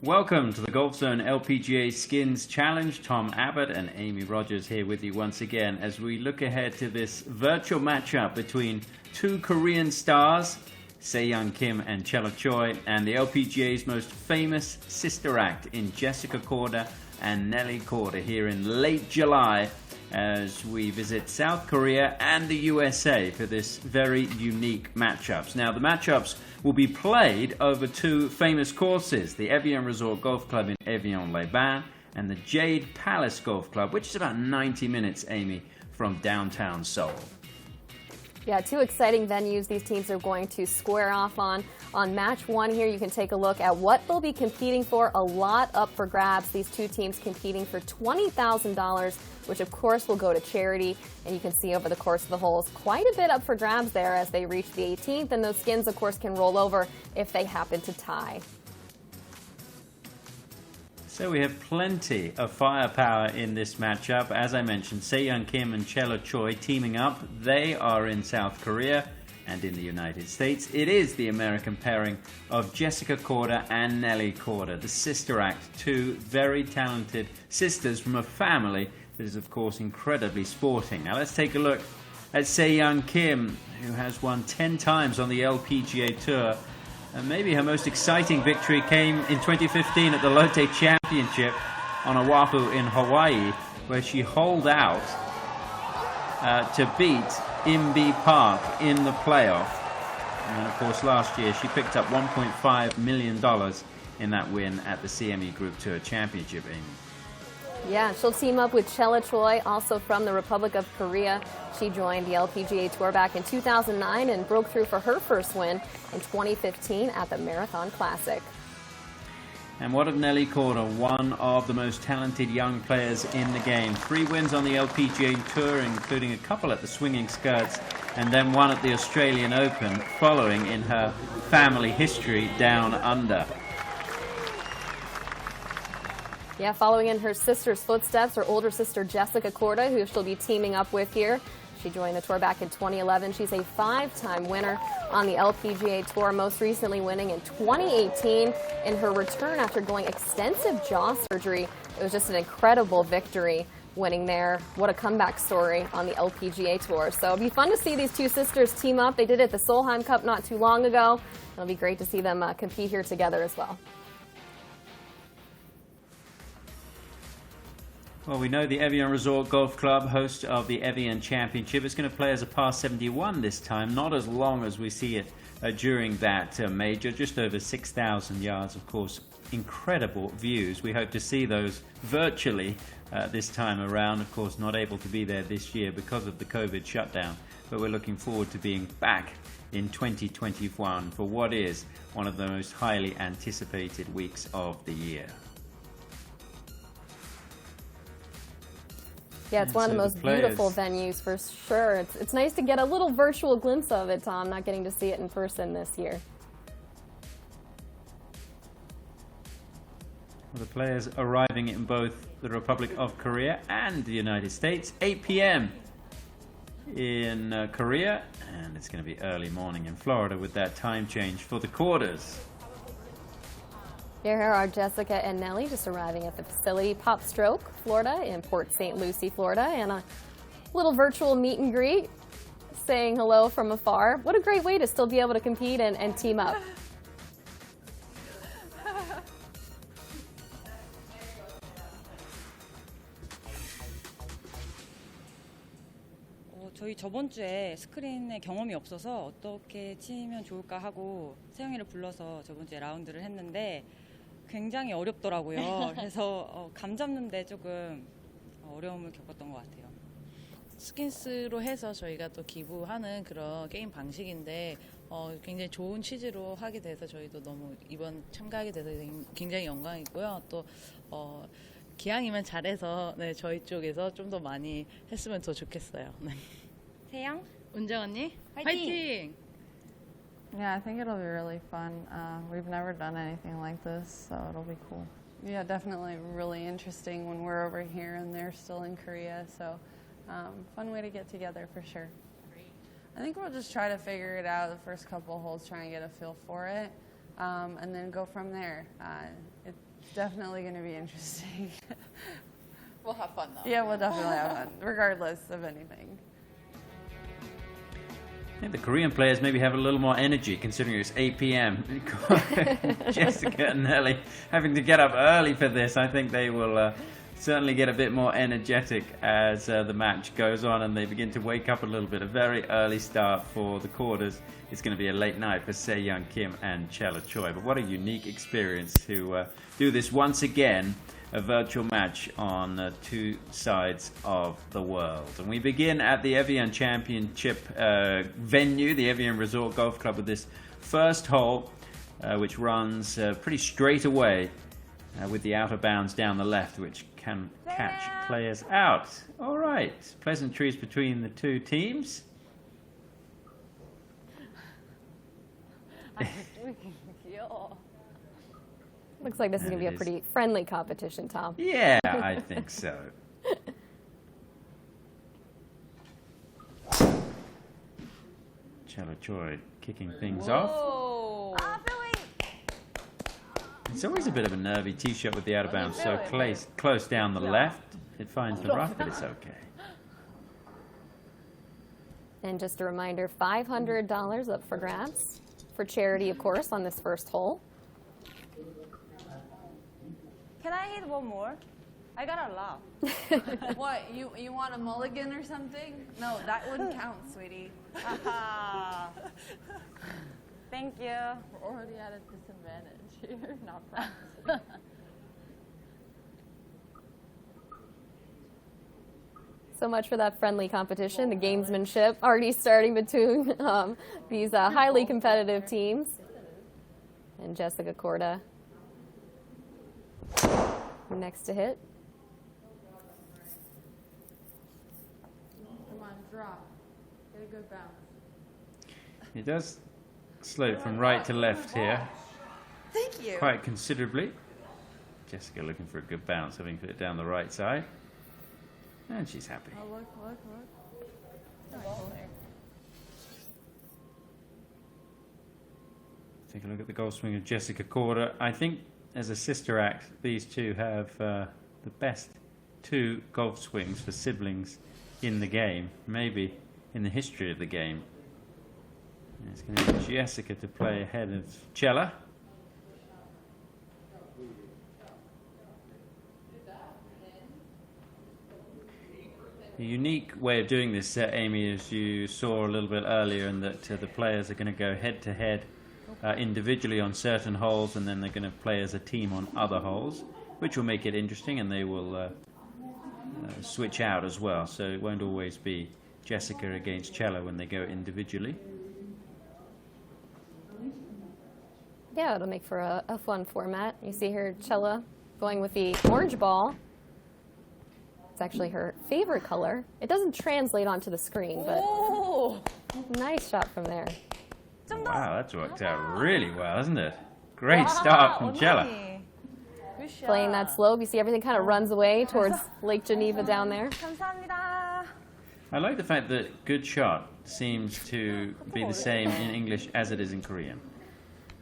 Welcome to the Golfzon LPGA Skins Challenge. Tom Abbott and Amy Rogers here with you once again as we look ahead to this virtual matchup between two Korean stars, Se-young Kim and Chelo Choi, and the LPGA's most famous sister act in Jessica Korda and Nelly Korda here in late July as we visit South Korea and the USA for this very unique matchups. Now, the matchups will be played over two famous courses, the Evian Resort Golf Club in Evian-les-Bains and the Jade Palace Golf Club, which is about 90 minutes, Amy, from downtown Seoul. Yeah, two exciting venues these teams are going to square off on. On match one here, you can take a look at what they'll be competing for. A lot up for grabs. These two teams competing for $20,000, which of course will go to charity. And you can see over the course of the holes, quite a bit up for grabs there as they reach the 18th. And those skins, of course, can roll over if they happen to tie. So we have plenty of firepower in this matchup. As I mentioned, Se-young Kim and Chelo Choi teaming up. They are in South Korea and in the United States. It is the American pairing of Jessica Korda and Nelly Korda, the sister act, two very talented sisters from a family that is, of course, incredibly sporting. Now let's take a look at Se-young Kim, who has won 10 times on the LPGA Tour. And maybe her most exciting victory came in 2015 at the Lotte Championship on Oahu in Hawaii, where she holed out to beat Inbee Park in the playoff. And of course, last year she picked up $1.5 million in that win at the CME Group Tour Championship. Amy. Yeah, she'll team up with Chelo Choi, also from the Republic of Korea. She joined the LPGA Tour back in 2009 and broke through for her first win in 2015 at the Marathon Classic. And what of Nelly Korda, one of the most talented young players in the game. 3 wins on the LPGA Tour, including a couple at the Swinging Skirts, and then one at the Australian Open, following in her family history down under. Yeah, following in her sister's footsteps, her older sister Jessica Korda, who she'll be teaming up with here. She joined the tour back in 2011. She's a 5-time winner on the LPGA Tour, most recently winning in 2018 in her return after going extensive jaw surgery. It was just an incredible victory winning there. What a comeback story on the LPGA Tour. So it'll be fun to see these two sisters team up. They did it at the Solheim Cup not too long ago. It'll be great to see them compete here together as well. Well, we know the Evian Resort Golf Club, host of the Evian Championship, is going to play as a par 71 this time, not as long as we see it during that major, just over 6,000 yards, of course. Incredible views. We hope to see those virtually this time around. Of course, not able to be there this year because of the COVID shutdown, but we're looking forward to being back in 2021 for what is one of the most highly anticipated weeks of the year. Yeah, it's one of the most beautiful venues for sure. It's nice to get a little virtual glimpse of it, Tom, not getting to see it in person this year. Well, the players arriving in both the Republic of Korea and the United States, 8 p.m. in Korea, and it's going to be early morning in Florida with that time change for the quarters. Here are Jessica and Nelly just arriving at the facility, Pop Stroke, Florida, in Port St. Lucie, Florida, and a little virtual meet and greet, saying hello from afar. What a great way to still be able to compete and team up. 저희 저번 주에 스크린에 경험이 없어서 어떻게 치면 좋을까 하고 세영이를 불러서 저번 주에 라운드를 했는데 굉장히 어렵더라고요. 그래서 감 잡는데 조금 어려움을 겪었던 것 같아요. 스킨스로 해서 저희가 또 기부하는 그런 게임 방식인데 굉장히 좋은 취지로 하게 돼서 저희도 너무 이번 참가하게 돼서 굉장히 영광이고요. 또 기왕이면 잘해서 네, 저희 쪽에서 좀 더 많이 했으면 더 좋겠어요. 네. 세영, 은정 언니, 화이팅! Yeah, I think it'll be really fun. We've never done anything like this, so it'll be cool. Yeah, definitely really interesting when we're over here and they're still in Korea, so fun way to get together for sure. I think we'll just try to figure it out the first couple of holes, try and get a feel for it, and then go from there. It's definitely going to be interesting. We'll have fun though. Yeah, we'll definitely have fun, regardless of anything. I think the Korean players maybe have a little more energy considering it's 8 p.m. Jessica and Nelly having to get up early for this. I think they will certainly get a bit more energetic as the match goes on and they begin to wake up a little bit. A very early start for the quarters. It's going to be a late night for Se-Young Kim and Chella Choi. But what a unique experience to do this once again, a virtual match on two sides of the world. And we begin at the Evian Championship venue, the Evian Resort Golf Club, with this first hole, which runs pretty straight away with the outer bounds down the left, which can catch players out. All right, pleasantries between the two teams. Looks like this is going to be a pretty friendly competition, Tom. Yeah, I think so. Chella Choi kicking things off. It's always a bit of a nervy tee shot with the out of bounds, so close down the left. It finds the rough, but it's okay. And just a reminder, $500 up for grabs for charity, of course, on this first hole. Can I hit one more? I got a lot. What, you want a mulligan or something? No, that wouldn't count, sweetie. Thank you. We're already at a disadvantage here, not practicing. So much for that friendly competition, the gamesmanship already starting between these highly competitive teams. And Jessica Korda next to hit. Come on, drop. Get a good bounce. He does slope from right to left here. Thank you. Quite considerably. Jessica looking for a good bounce, having put it down the right side. And she's happy. Oh, look. Take a look at the golf swing of Jessica Korda. I think as a sister act, these two have the best two golf swings for siblings in the game, maybe in the history of the game. And it's going to be Jessica to play ahead of Chella. The unique way of doing this, Amy, as you saw a little bit earlier, in that the players are going to go head-to-head individually on certain holes, and then they're going to play as a team on other holes, which will make it interesting, and they will switch out as well. So it won't always be Jessica against Chella when they go individually. Yeah, it'll make for a fun format. You see here Chella going with the orange ball. It's actually her favorite color. It doesn't translate onto the screen, but nice shot from there. Wow, that's worked out really well, hasn't it? Great start from Chella. Playing that slope, you see everything kind of runs away towards Lake Geneva down there. 감사합니다. I like the fact that good shot seems to be the same in English as it is in Korean.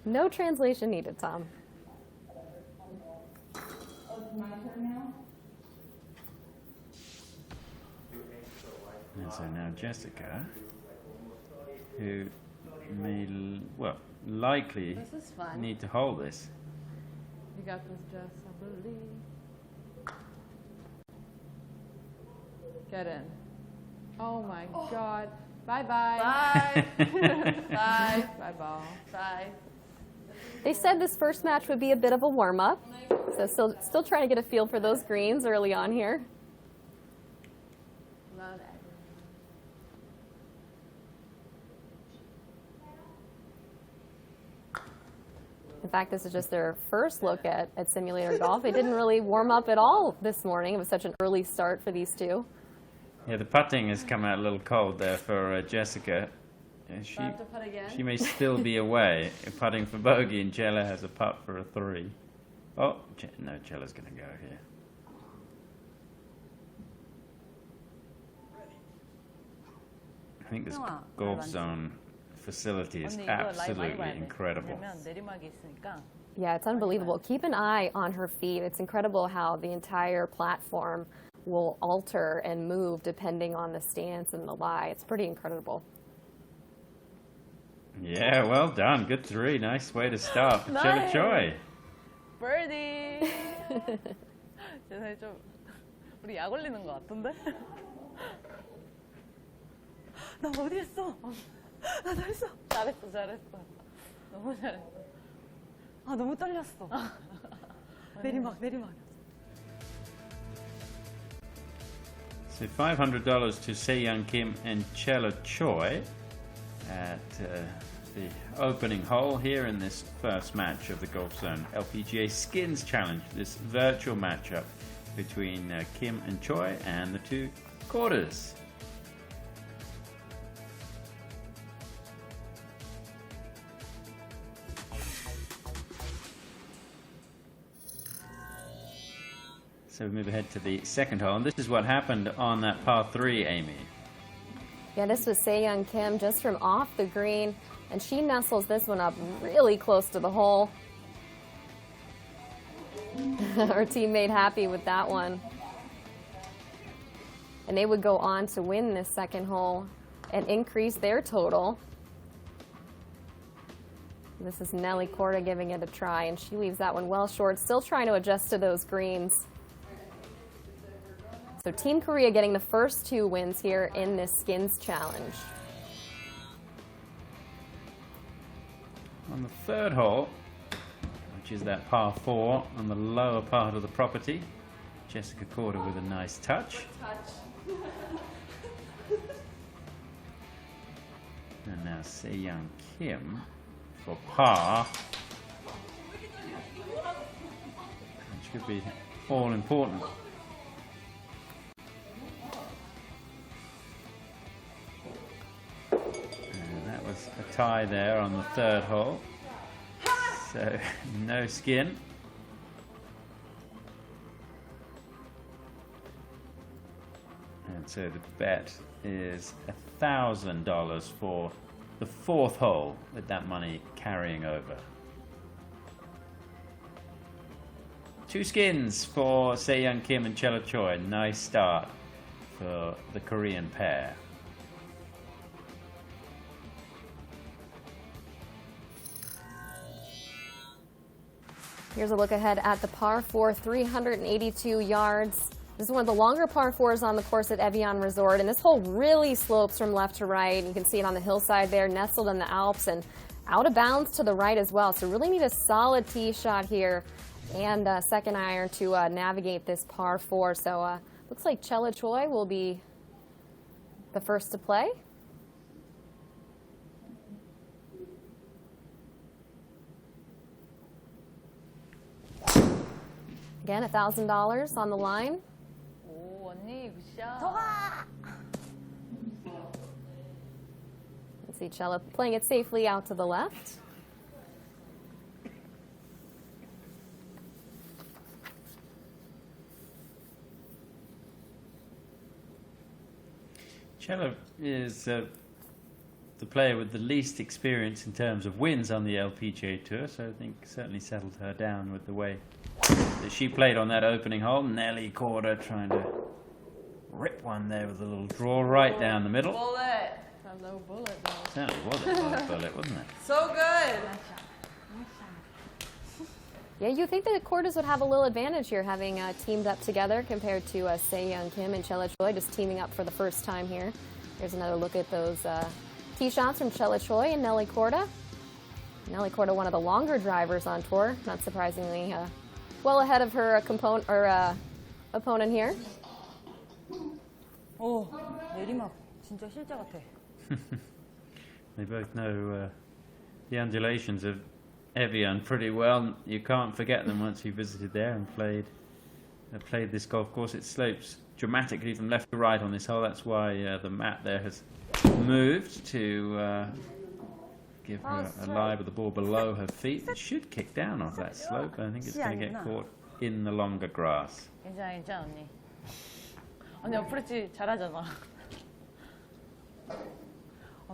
No translation needed, Tom. And so now Jessica, who may, likely This is fun. need to hold this. You got this, Jess, I believe. Get in. Oh my God. Bye-bye. Bye. Bye. Bye, ball. Bye. They said this first match would be a bit of a warm-up, so still trying to get a feel for those greens early on here. Love it. In fact, this is just their first look at simulator golf. They didn't really warm up at all this morning. It was such an early start for these two. Yeah, the putting has come out a little cold there for Jessica. Do I have to putt again? She may still be away, putting for bogey, and Chella has a putt for a 3. Oh, no, Chella's going to go here. I think this Golfzon facility is absolutely incredible. 내리막이 있으니까 Yeah, it's unbelievable. Keep an eye on her feet. It's incredible how the entire platform will alter and move depending on the stance and the lie. It's pretty incredible. Yeah, well done. Good three. Nice way to start. Nice. Choi. Birdie. 세상에 좀 우리 약 올리는 것 같은데? 나 어디 했어? 나 잘했어. 잘했어. 너무 잘했어. 아 너무 떨렸어. 내리막. So $500 to Se-Young Kim and Chella Choi at the opening hole here in this first match of the Golfzon LPGA Skins Challenge, this virtual matchup between Kim and Choi and the two quarters. So we move ahead to the second hole, and this is what happened on that par 3, Amy. Yeah, this was Se-Young Kim just from off the green, and she nestles this one up really close to the hole. Her teammate happy with that one. And they would go on to win this second hole and increase their total. This is Nelly Korda giving it a try, and she leaves that one well short, still trying to adjust to those greens. So Team Korea getting the first 2 wins here in this Skins Challenge. On the third hole, which is that par 4 on the lower part of the property, Jessica Korda with a nice touch. And now Se-Young Kim for par. Which could be all important. A tie there on the third hole, so no skin. And so the bet is $1,000 for the fourth hole, with that money carrying over. 2 skins for Se-Young Kim and Chella Choi. Nice start for the Korean pair. Here's a look ahead at the par 4, 382 yards. This is one of the longer par 4s on the course at Evian Resort, and this hole really slopes from left to right. You can see it on the hillside there, nestled in the Alps, and out of bounds to the right as well. So really need a solid tee shot here and a second iron to navigate this par 4. So looks like Chella Choi will be the first to play. Again, $1,000 on the line. 오 언니 굿샷. Let's see Chella playing it safely out to the left. Chella is the player with the least experience in terms of wins on the LPGA Tour, so I think certainly settled her down with the way that she played on that opening hole. Nelly Korda trying to rip one there with a little draw right down the middle. Bullet. A low bullet though. Certainly was a low bullet, wasn't it? So good. Yeah, you think that the Kordas would have a little advantage here, having teamed up together compared to Se-Young Kim and Chella Choi, just teaming up for the first time here. Here's another look at those tee shots from Chella Choi and Nelly Korda. Nelly Korda, one of the longer drivers on tour, not surprisingly, well ahead of her opponent here. 오, 내리막 진짜 실제 같아. They both know the undulations of Evian pretty well. You can't forget them once you visited there and played this golf course. It slopes dramatically from left to right on this hole. That's why the mat there has moved to give her a lie with the ball below her feet. It should kick down off that slope. I think it's going to get caught in the longer grass. 괜찮아 언니. 언니 어프로치 잘하잖아.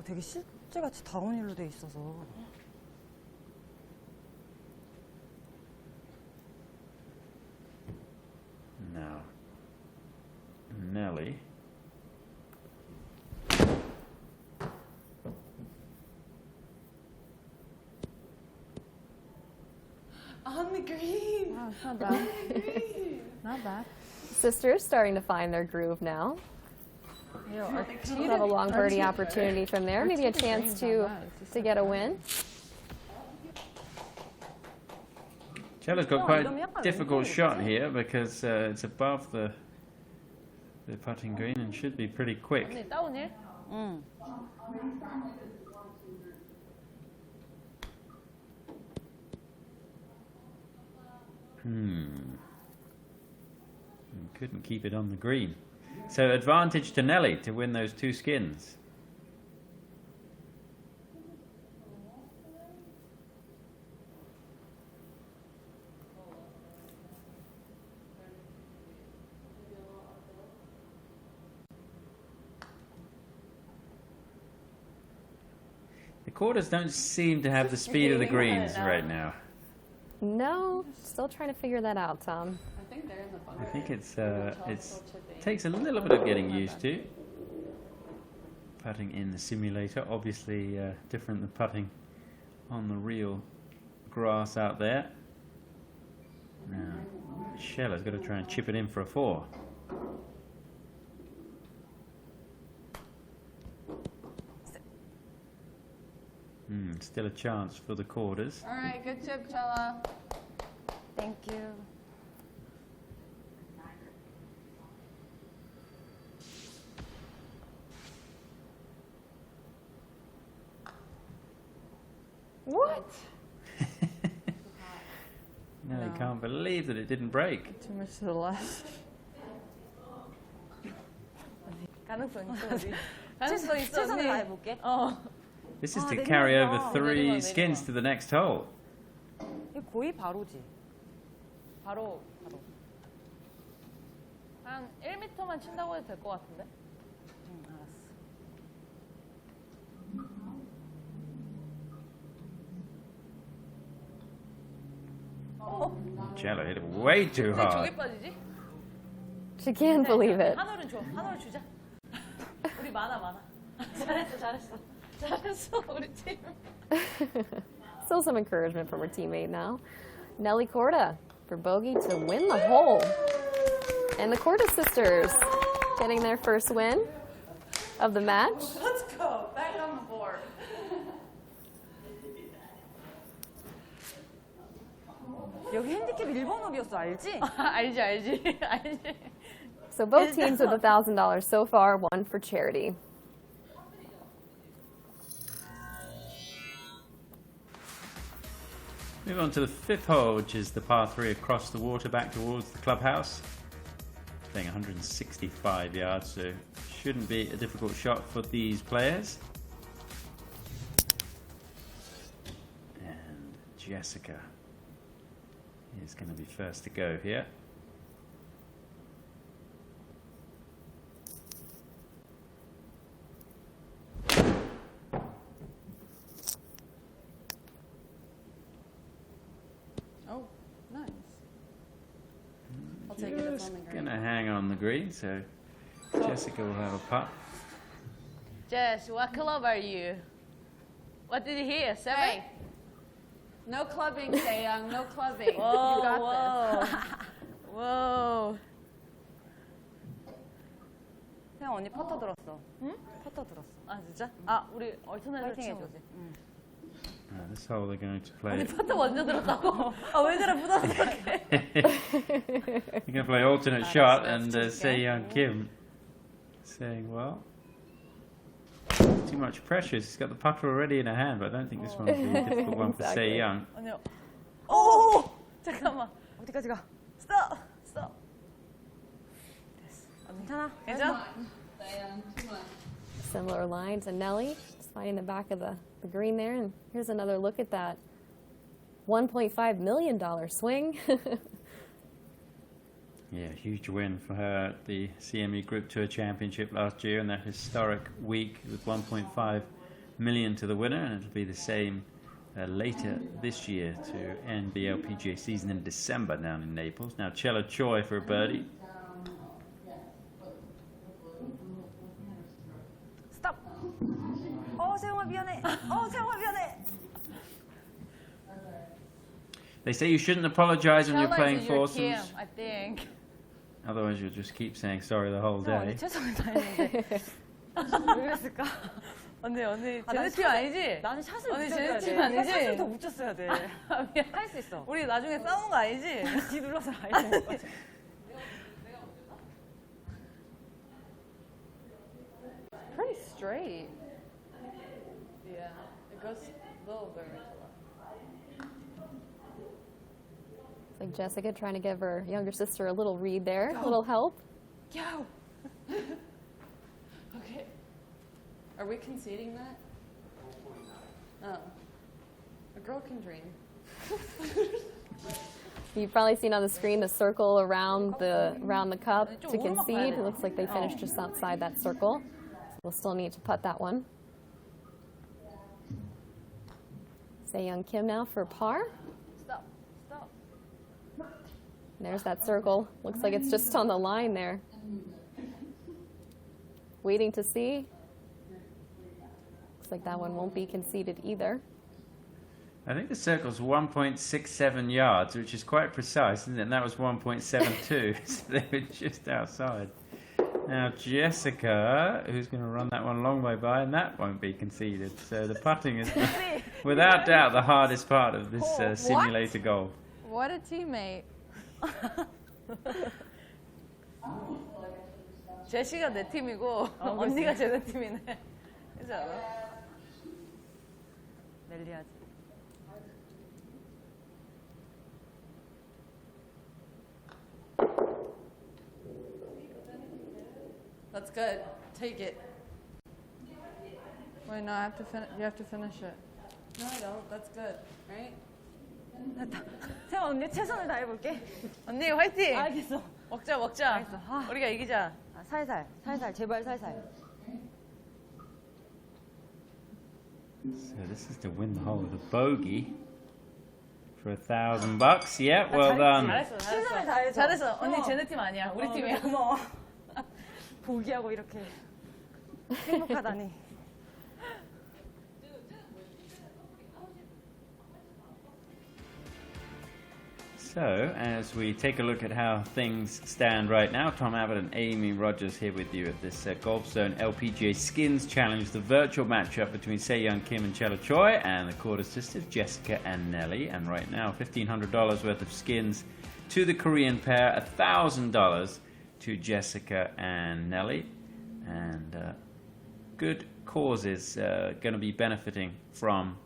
되게 실제같이 다운힐로 돼 있어서. Nelly. On the green. Wow, it's not bad. Not bad. Sisters starting to find their groove now. We'll have a long birdie opportunity from there. Maybe a chance to get a win. Cella's got quite a difficult shot here because it's above the putting green and should be pretty quick. And couldn't keep it on the green. So advantage to Nelly to win those 2 skins. The quarters don't seem to have the speed of the greens right now. No, still trying to figure that out, Tom. I think they're in the bunker. I think it takes a little bit of getting used to. Putting in the simulator, obviously different than putting on the real grass out there. Now, Cella's got to try and chip it in for a 4. Still a chance for the quarters. All right, good chip, Cella. Thank you. What? No, I can't believe that it didn't break. Too much to the left. 가능성 있어 우리. 최선을 다해볼게. This is to carry over 3 skins to the next hole. 이거 거의 바로지. 바로. 한 1m만 친다고 해도 될 것 같은데? 알았어. Cella hit it way too hard. 저게 빠지지? She can't believe it. 한올은 줘. 한올 주자. 우리 많아. 잘했어. 우리 팀. Still some encouragement from her teammate now. Nelly Korda for bogey to win the hole. And the Korda sisters getting their first win of the match. Let's go. Back on the board. 여기 핸디캡 1번 홀이었어, 알지? 알지. So both teams with $1,000 so far, one for charity. Move on to the 5th hole, which is the par 3 across the water back towards the clubhouse. Playing 165 yards, so shouldn't be a difficult shot for these players. And Jessica is going to be first to go here. Oh, nice. I'll take it. It's on the Going green. to hang on the green, so Jessica will have a putt. Jess, what club are you? What did you hear? 7? Hey, no clubbing, Taeyang. No clubbing. Whoa, You got this. Whoa. 그냥 언니 퍼터 들었어. 응? 퍼터 들었어. 아 진짜? 아 우리 얼터네이터 파이팅 치는 해줘. 거지. This hole they're going to play. 우리 퍼터 먼저 들었다고? 왜 그래 부담스럽게? You're going to play alternate shot, and Se-Young Kim saying, well, too much pressure. She's got the putter already in her hand, but I don't think this one will be a difficult one for Exactly. Se-Young. 아니요. 오! 잠깐만. 어디까지 가? 스톱! 스톱. 괜찮아? 괜찮아? Similar lines, and Nelly just finding the back of the green there. And here's another look at that $1.5 million swing. Yeah, huge win for her at the CME Group Tour Championship last year, and that historic week with 1.5 million to the winner, and it'll be the same later this year to end the LPGA season in December down in Naples. Now Cella Choi for a birdie. 세영아 미안해. They say you shouldn't apologize when you're playing foursomes. I think. Otherwise, you'll just keep saying sorry the whole 언니 day. 최선을 다했는데 왜 그랬을까? 언니 난 쟤네 팀 아니지? 나는 샷을 언니 붙여줘야 쟤네 팀 돼. 아니지? 샷을 더 붙였어야 돼. 할 수 있어. 우리 나중에 싸우는 거 아니지? 뒤 눌러서 알야 되는 거지. Pretty straight. Yeah, it goes a little bit right to left. It's like Jessica trying to give her younger sister a little read there, a little help. Yo. Okay. Are we conceding that? Oh. A girl can dream. You've probably seen on the screen the circle around the cup to concede. It looks like they finished just outside that circle. So we'll still need to putt that one. Se-Young Kim now for par. Stop. And there's that circle. Looks like it's just on the line there. Waiting to see. Looks like that one won't be conceded either. I think the circle's 1.67 yards, which is quite precise, isn't it? And that was 1.72, so they were just outside. Now Jessica, who's going to run that one a long way by, and that won't be conceded. So the putting is, without doubt, the hardest part of this simulator golf. What a teammate. 제시가 내 팀이고 언니가 쟤네 팀이네. 그렇지 않아? 랠리하지. That's good. Take it. Wait, no, I have to you have to finish it. No, I don't. That's good. Right? 세영아 언니 최선을 다해볼게. 언니 화이팅! 알겠어. 먹자. 알겠어. 아. 우리가 이기자. 아, 살살 제발 살살. So this is to win the hole with a bogey for $1,000. Yeah, well done. 최선을 다해서. 잘했어. 언니 쟤네 팀 아니야. 우리 팀이야. 고마워. 보기하고 이렇게 행복하다니. So, as we take a look at how things stand right now, Tom Abbott and Amy Rogers here with you at this Golfzon LPGA Skins Challenge, the virtual matchup between Se-Young Kim and Chella Choi and the quarter sisters Jessica and Nelly. And right now, $1,500 worth of skins to the Korean pair, $1,000 to Jessica and Nelly. And good causes going to be benefiting from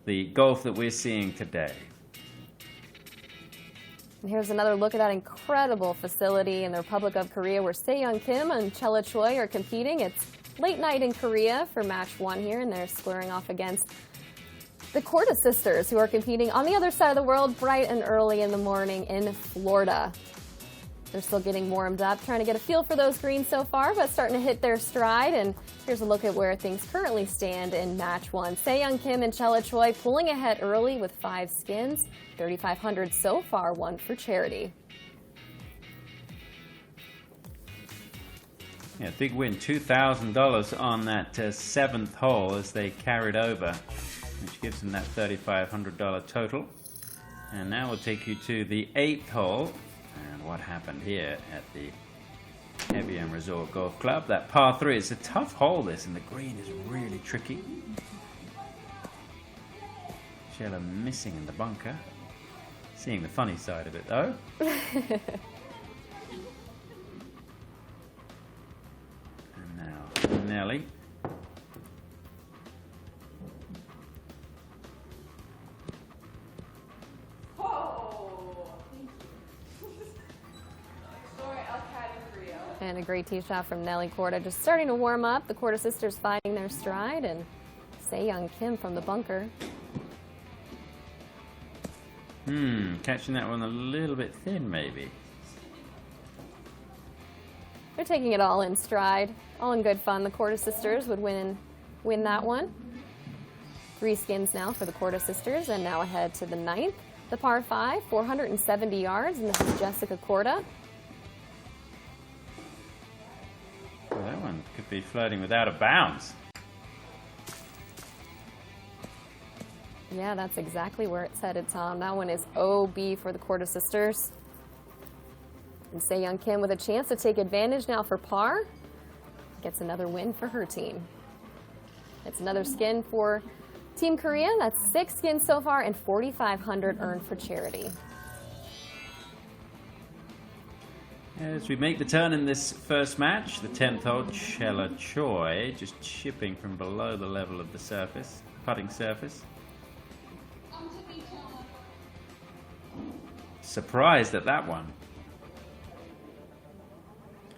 the golf that we're seeing today. And here's another look at that incredible facility in the Republic of Korea where Se-Young Kim and Chella Choi are competing. It's late night in Korea for match one here, and they're squaring off against the Korda sisters, who are competing on the other side of the world bright and early in the morning in Florida. They're still getting warmed up, trying to get a feel for those greens so far, but starting to hit their stride. And here's a look at where things currently stand in match one. Se-Young Kim and Chella Choi pulling ahead early with 5 skins. $3,500 so far, one for charity. Yeah, big win, $2,000 on that 7th hole as they carried over, which gives them that $3,500 total. And now we'll take you to the 8th hole. And what happened here at the Evian Resort Golf Club. That par 3, it's a tough hole this, and the green is really tricky. Chella missing in the bunker. Seeing the funny side of it though. And now Nelly. And a great tee shot from Nelly Korda, just starting to warm up. The Korda sisters finding their stride, and Se-Young Kim from the bunker. Catching that one a little bit thin, maybe. They're taking it all in stride, all in good fun. The Korda sisters would win that one. 3 skins now for the Korda sisters, and now ahead to the 9th. The par 5, 470 yards, and this is Jessica Korda. Well, that one could be floating without a bounce. Yeah, that's exactly where it's headed, Tom. That one is OB for the Korda sisters. And Se-Young Kim with a chance to take advantage now for par. Gets another win for her team. It's another skin for Team Korea. That's 6 skins so far and 4,500 earned for charity. As we make the turn in this first match, the 10th hole, Chella Choi just chipping from below the level of the surface, putting surface. Surprised at that one.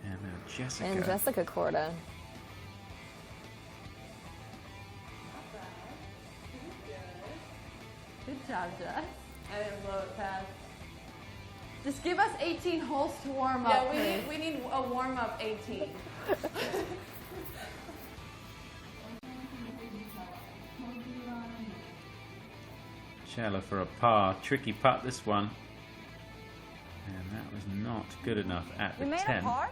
And now Jessica. And Jessica Korda. Good job, Jess. I didn't blow it past. Just give us 18 holes to warm up. Yeah, we need a warm up 18. Chella for a par. Tricky putt this one. And that was not good enough at the You made 10. a par?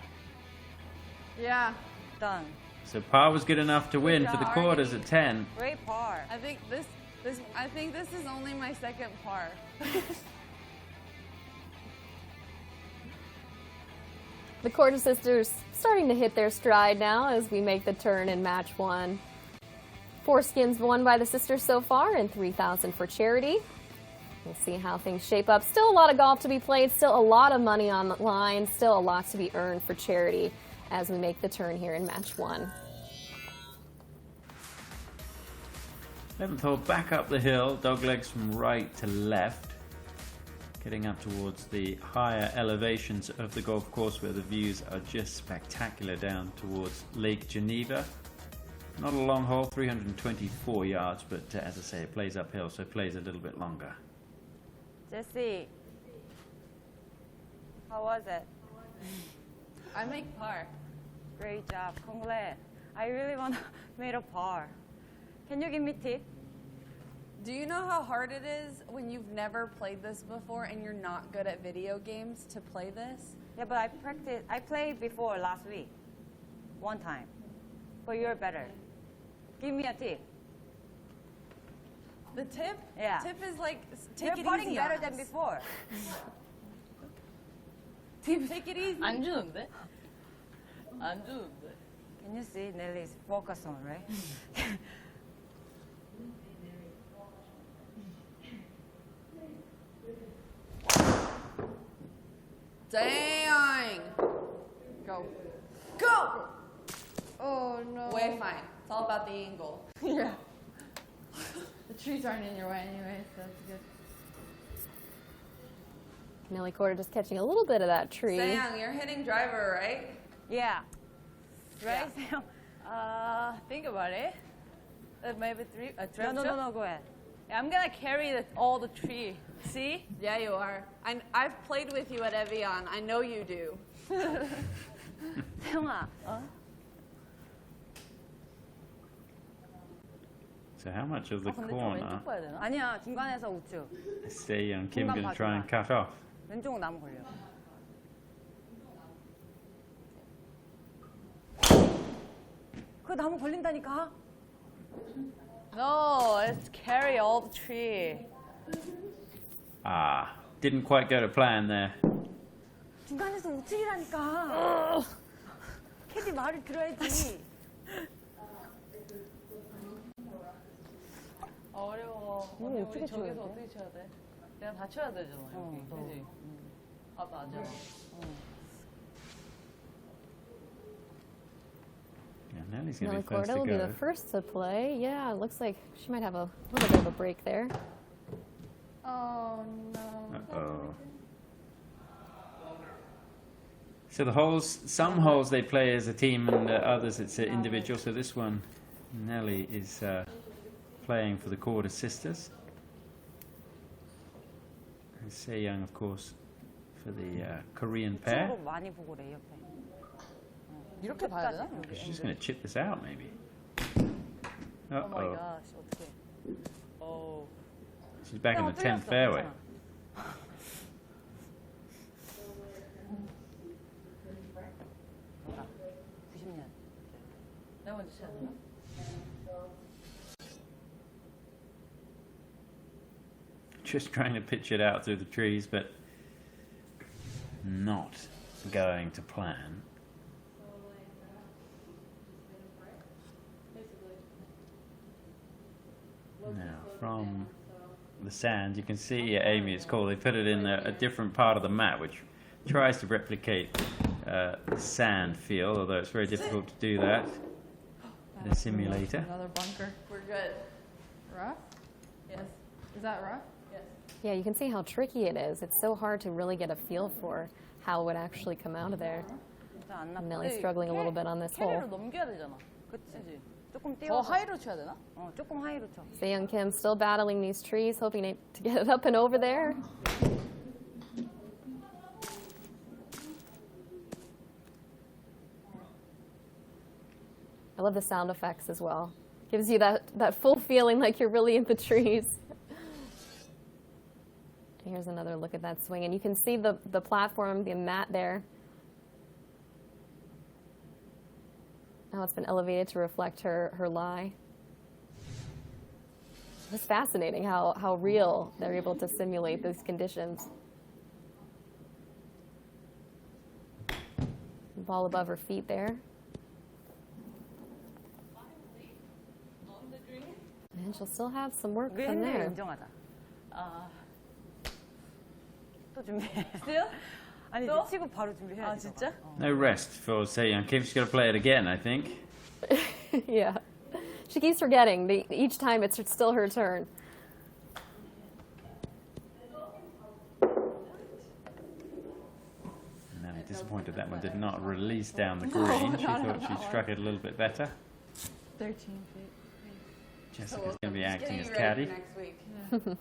Yeah. Done. So par was good enough to win for the job. quarters at 10. Great par. I think this is only my second par. The Korda sisters starting to hit their stride now as we make the turn in match 1. 4 skins won by the sisters so far and 3,000 for charity. We'll see how things shape up. Still a lot of golf to be played, still a lot of money on the line, still a lot to be earned for charity as we make the turn here in match 1. 11th hole, back up the hill, doglegs from right to left. Getting up towards the higher elevations of the golf course where the views are just spectacular down towards Lake Geneva. Not a long hole, 324 yards, but as I say, it plays uphill, so it plays a little bit longer. Jesse, how was it? I make par. Great job. Congrats. I really want to make a par. Can you give me tip? Do you know how hard it is when you've never played this before and you're not good at video games to play this? Yeah, but I played before last week. One time. But you're better. Give me a tip. The tip? Yeah. Tip is like, take You're it putting easy better on than us. before. Tip, take it easy. 안 주는데? 안 주는데. Can you see Nelly's focus on, right? Dang! Go. Go! Oh no. Way fine. It's all about the angle. Yeah. The trees aren't in your way anyway, so that's good. Nelly Korda just catching a little bit of that tree. Sang, you're hitting driver, right? Yeah. Right? Think about it. Maybe No, go ahead. I'm gonna carry all the tree. See? Yeah, you are. I've played with you at Evian. I know you do. 태영아. So how much of the 근데 좀 corner 왼쪽 봐야 되나? 아니야, 중간에서 우측. is Se-Young Kim 중간 going to try and 봐주마. cut off? 왼쪽은 나무 걸려. 그 나무 걸린다니까. No, let's carry all the tree. Ah, didn't quite go to plan there. 중간에서 우측이라니까. 캐디 말을 들어야지. 어려워. 언니 우리 저기서 어떻게 쳐야 돼? 내가 다 쳐야 되잖아 여기. 그지? 아 맞아. Yeah, Nelly's going to Nelly be first Korda to will be the go. first to play. Yeah, it looks like she might have a little bit of a break there. Oh no. Uh-oh. So the holes, some holes they play as a team and others it's individual. So this one, Nelly is playing for the Korda sisters. And Se-Young, of course, for the Korean pair. 우측으로 많이 보고 그래, 옆에. 이렇게 봐야 되나? She's just going to chip this out, maybe. Oh my Uh-oh. gosh, 어떡해. Oh. She's back in the 10th 틀렸어, fairway. 괜찮아. 뭐라? 90년. 내가 먼저 쳐야 되나? just trying to pitch it out through the trees, but not going to plan. Now, from the sand, you can see Amy, it's cool. They put it in a different part of the mat, which tries to replicate the sand feel, although it's very difficult to do that in a simulator. Another bunker. We're good. Rough? Yes. Is that rough? Yes. Yeah, you can see how tricky it is. It's so hard to really get a feel for how it would actually come out of there. 안 나쁘- Nellie's struggling a little bit on this hole. 캐리로 넘겨야 되잖아. 그치. 조금 더 띄워서. 하이로 쳐야 되나? 조금 하이로 쳐. Seyoung Kim still battling these trees, hoping to get it up and over there. I love the sound effects as well. Gives you that full feeling like you're really in the trees. Here's another look at that swing, and you can see the platform, the mat there. Now it's been elevated to reflect her lie. It's fascinating how real they're able to simulate those conditions. Ball above her feet there. And she'll still have some work 우리 from 핸들 there. 인정하자. 또 준비해. Still? 아니 또? 이제 치고 바로 준비해야지. 아 진짜? No rest for Seyoung Kim. She's got to play it again, I think. Yeah. She keeps forgetting. Each time it's still her turn. No, disappointed that one did not release down the green. She thought she struck it a little bit better. 13 feet. Jessica's going to be acting as Getting ready caddy. for next week.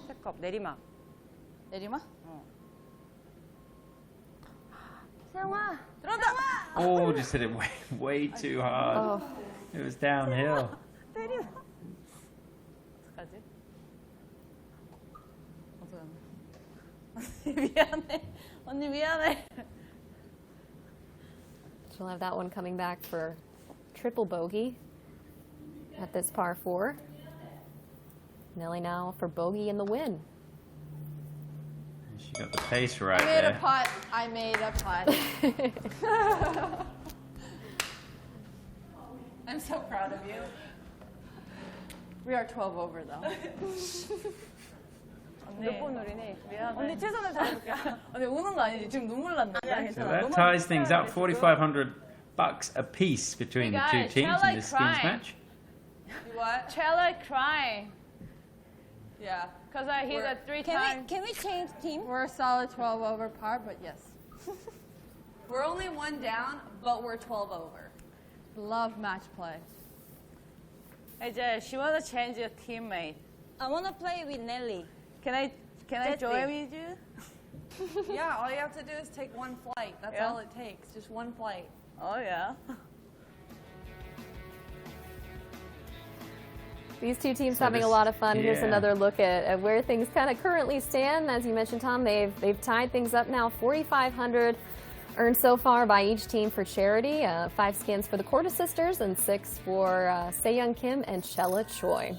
체크업 내리막. 내리막? 세영아. Oh, just hit it way too hard. It was downhill. 내리막. 어떡하지? 언니 미안해. 언니 미안해. She'll have that one coming back for triple bogey at this par 4. Nellie now for bogey in the win. She got the pace right I made a there. putt. I made a putt. I'm so proud of you. We are 12 over though. 몇번 노리니? 미안해. 언니 최선을 다해볼게. 언니 우는 거 아니지? 지금 눈물 난다. So 괜찮아. that ties things up, $4,500 apiece between the two guys, teams felt in like this skins crying. match. You what? Trella crying. Yeah. Because he's a 3 Can time. we change team? We're a solid 12 over par, but yes. We're only one down, but we're 12 over. Love match play. 이제 she wanna change your teammate. I wanna play with Nelly. Can I That's join it. with you? Yeah, all you have to do is take one flight. That's Yeah. all it takes. Just one flight. Oh yeah. These two teams So having a this- lot of fun. Here's yeah. another look at where things kind of currently stand. As you mentioned, Tom, they've tied things up now. $4,500 earned so far by each team for charity. 5 skins for the Korda sisters and 6 for Seyoung Kim and Chella Choi.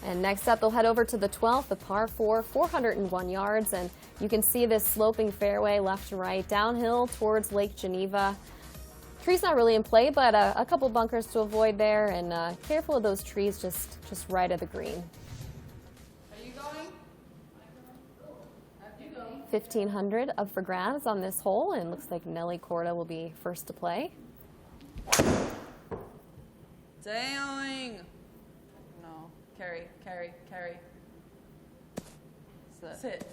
And next up, they'll head over to the 12th, the par 4, 401 yards. And you can see this sloping fairway left to right, downhill towards Lake Geneva. Trees not really in play, but a couple bunkers to avoid there. And careful of those trees just right of the green. Are you going? 1,500 up for grabs on this hole. And looks like Nellie Korda will be first to play. Dang. No. Carry. Sit.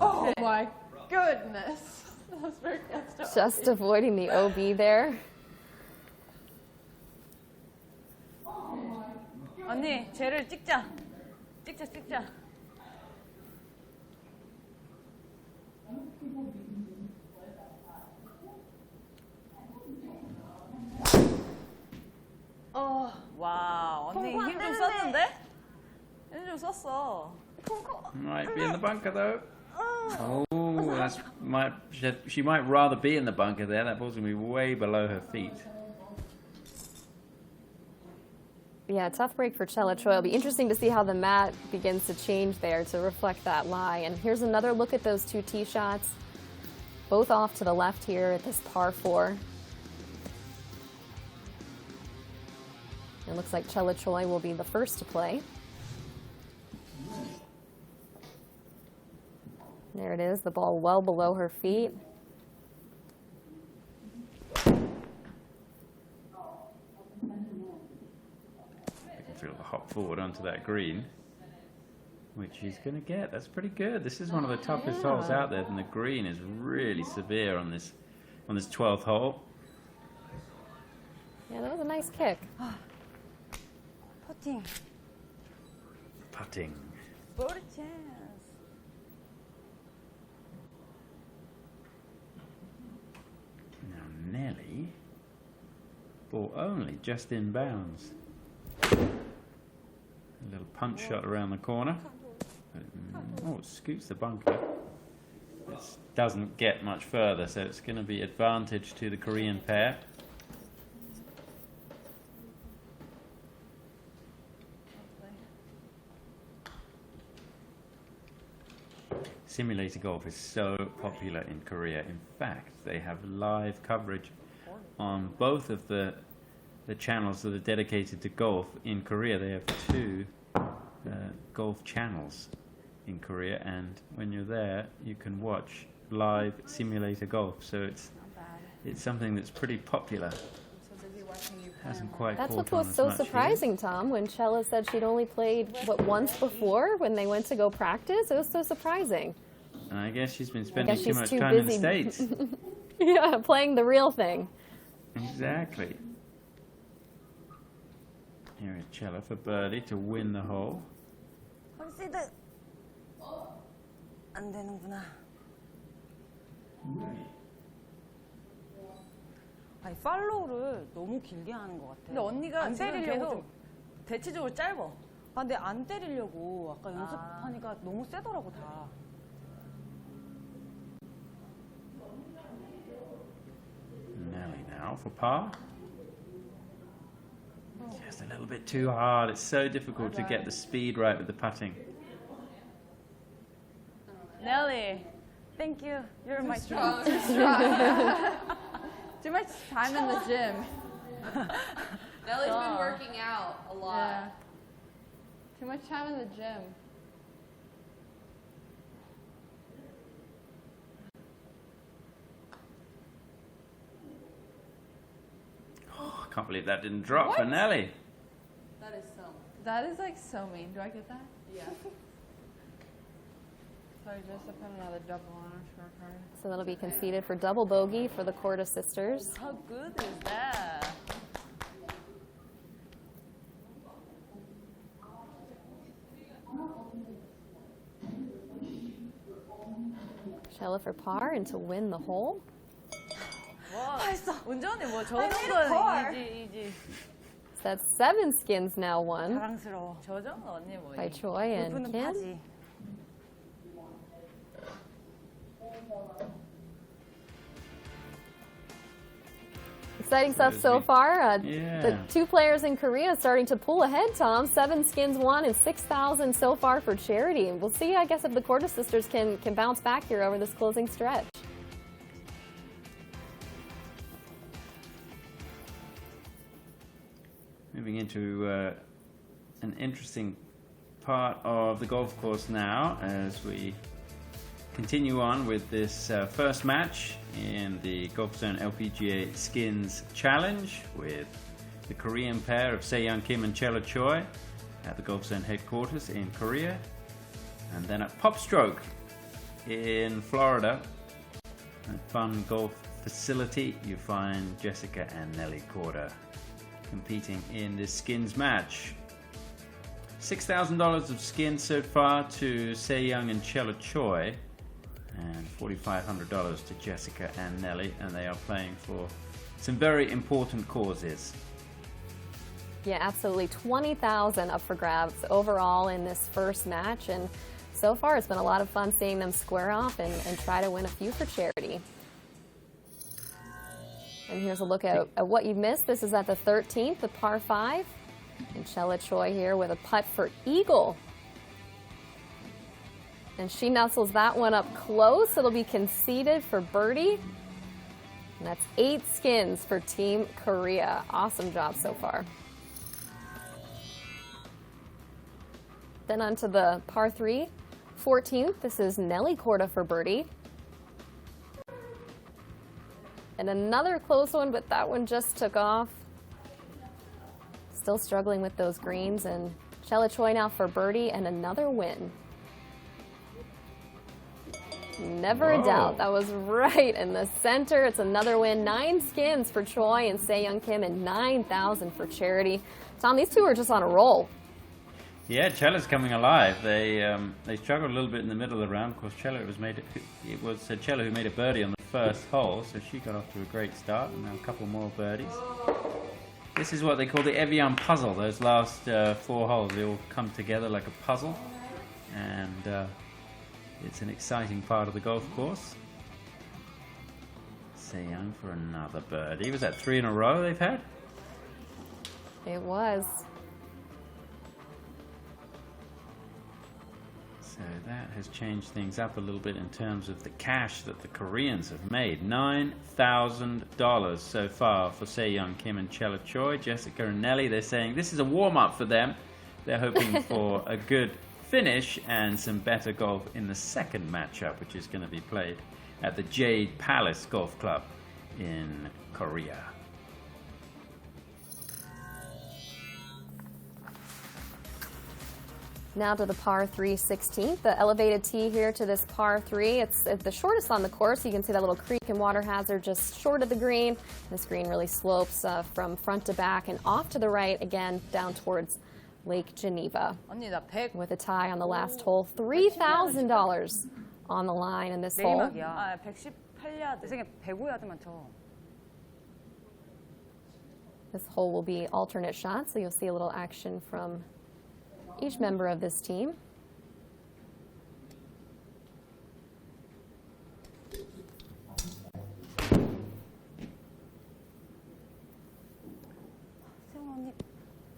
Oh my goodness. That was very close to Just avoiding the OB there. 언니 쟤를 찍자. 찍자. 와 언니 힘 좀 썼는데? 힘 좀 썼어. Might be in the bunker though. Oh, she might rather be in the bunker there. That ball's going to be way below her feet. Yeah, tough break for Chella Choi. It'll be interesting to see how the mat begins to change there to reflect that lie. And here's another look at those two tee shots. Both off to the left here at this par 4. It looks like Chella Choi will be the first to play. There it is, the ball well below her feet. Feel the hop forward onto that green, which she's going to get. That's pretty good. This is one of the toughest holes out there, and the green is really severe on this 12th hole. Yeah, that was a nice kick. Putting. Putting. Birdie chance. Now Nelly, ball only just in bounds. A little punch shot around the corner. Oh, it scoots the bunker. It doesn't get much further, so it's going to be advantage to the Korean pair. Simulator golf is so popular in Korea. In fact, they have live coverage on both of the channels that are dedicated to golf in Korea. They have 2 golf channels in Korea, and when you're there you can watch live simulator golf, so it's something that's pretty popular. Hasn't quite That's caught what on was as so much surprising, Tom, when Chella said she'd only played, once before when they went to go practice. It was so surprising. And I guess she's been spending too much too time in the busy. States. Yeah, playing the real thing. Exactly. Here is Chella for birdie to win the hole. 컨시드. 안 되는구나. 아니 팔로우를 너무 길게 하는 것 같아. 근데 언니가 안 지금 때리려고 계속 좀. 대체적으로 짧아. 아, 근데 안 때리려고 아까 연습하니까 너무 세더라고 다. Nelly now for par. Just a little bit too hard. It's so difficult to get the speed right with the putting. Nelly. Thank you. You're my Strong, strong. strong. Too much time in the gym. Nelly's been working out a lot. Yeah. Too much time in the gym. Oh, I can't believe that didn't drop for Nelly. That is so. That is like so mean. Do I get that? Yeah. Sorry, just to put another double on our scorecard. So that'll be conceded for double bogey for the Korda sisters. How good is that? Chella for par and to win the hole. 와, 운전이 뭐 저 I made a par. 정도는 이지. So that's 7 skins now won 자랑스러워. 저 정도 언니 뭐. by Choi and 골프는 Kim. 파지. Exciting stuff so far. Yeah. The 2 players in Korea starting to pull ahead, Tom. 7 skins won and 6,000 so far for charity. And we'll see, I guess, if the Korda sisters can bounce back here over this closing stretch. Moving into an interesting part of the golf course now as we continue on with this first match in the Golfzon LPGA Skins Challenge with the Korean pair of Se-young Kim and Chella Choi at the Golfzon headquarters in Korea. And then at Popstroke in Florida, a fun golf facility, you find Jessica and Nelly Korda competing in this skins match. $6,000 of skins so far to Se-young and Chella Choi, and $4,500 to Jessica and Nelly, and they are playing for some very important causes. Yeah, absolutely. 20,000 up for grabs overall in this first match, and so far it's been a lot of fun seeing them square off and try to win a few for charity. And here's a look at what you missed. This is at the 13th, the par 5. And Chella Choi here with a putt for eagle. And she nuzzles that one up close. It'll be conceded for birdie. And that's 8 skins for Team Korea. Awesome job so far. Then on to the par 3, 14th. This is Nelly Korda for birdie. And another close one, but that one just took off. Still struggling with those greens, and Chella Choi now for birdie and another win. Never a doubt. That was right in the center. It's another win. 9 skins for Choi and Se-Young Kim and 9,000 for charity. Tom, these two are just on a roll. Yeah, Chella's coming alive. They struggled a little bit in the middle of the round. Of course, Chella it was Chella who made a birdie on the first hole, so she got off to a great start, and now a couple more birdies. This is what they call the Evian puzzle. Those last 4 holes, they all come together like a puzzle, and it's an exciting part of the golf course. Se-Young for another birdie. Was that 3 in a row they've had? It was. So that has changed things up a little bit in terms of the cash that the Koreans have made. $9,000 so far for Se-Young Kim and Chella Choi. Jessica and Nelly, they're saying this is a warm-up for them. They're hoping for a good finish and some better golf in the second matchup, which is going to be played at the Jade Palace Golf Club in Korea. Now to the par 3 16th, the elevated tee here to this par 3. It's the shortest on the course. You can see that little creek and water hazard just short of the green. This green really slopes from front to back and off to the right, again down towards Lake Geneva. 언니 나 100. With a tie on the last hole, $3,000 on the line in this hole. 내리막이야. 아, 118야드. 내 생각에 105야드만 쳐. This hole will be alternate shots, so you'll see a little action from each member of this team.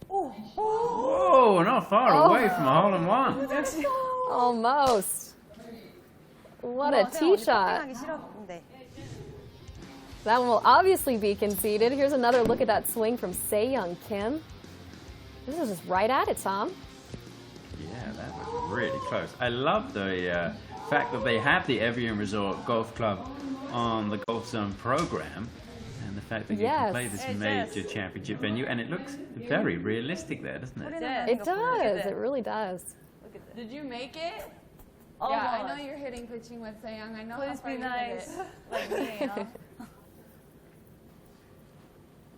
Whoa, not far away from a hole-in-one. Almost. What a tee shot. 하기 싫었는데. That one will obviously be conceded. Here's another look at that swing from Se-Young Kim. This is just right at it, Tom. Yeah, that was really close. I love the fact that they have the Evian Resort Golf Club on the Golfzon program, and the fact that you can play this major championship venue, and it looks very realistic there, doesn't it? It does. It really does. Did you make it? Oh, Yeah, I know you're hitting pitching with Se-Young. I know Please how far be you hit nice. it. Like me,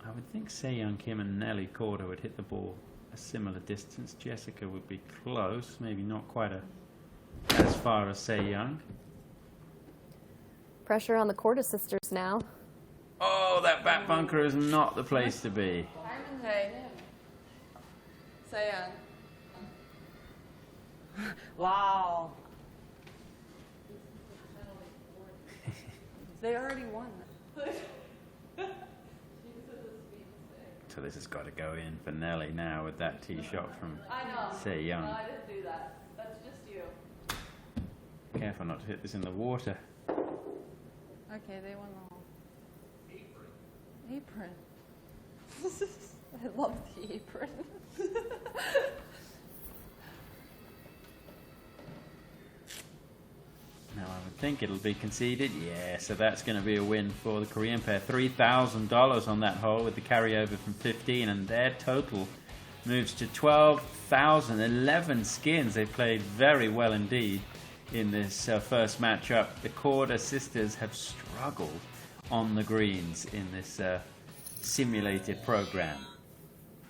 I would think Se-Young Kim and Nelly Korda would hit the ball a similar distance. Jessica would be close, maybe not quite as far as Se-Young. Pressure on the Korda sisters now. Oh, that back bunker is not the place to be. Hey. Se-Young. Wow. They already won. So this has got to go in for Nelly now with that tee shot from Se-Young. I didn't do that. That's just you. Careful not to hit this in the water. Okay, they won the hole. Apron. I love the apron. Now I would think it'll be conceded. Yeah, so that's going to be a win for the Korean pair. $3,000 on that hole with the carryover from 15, and their total moves to 12,000. 11 skins. They played very well indeed in this first matchup. The Korda sisters have struggled on the greens in this simulated program.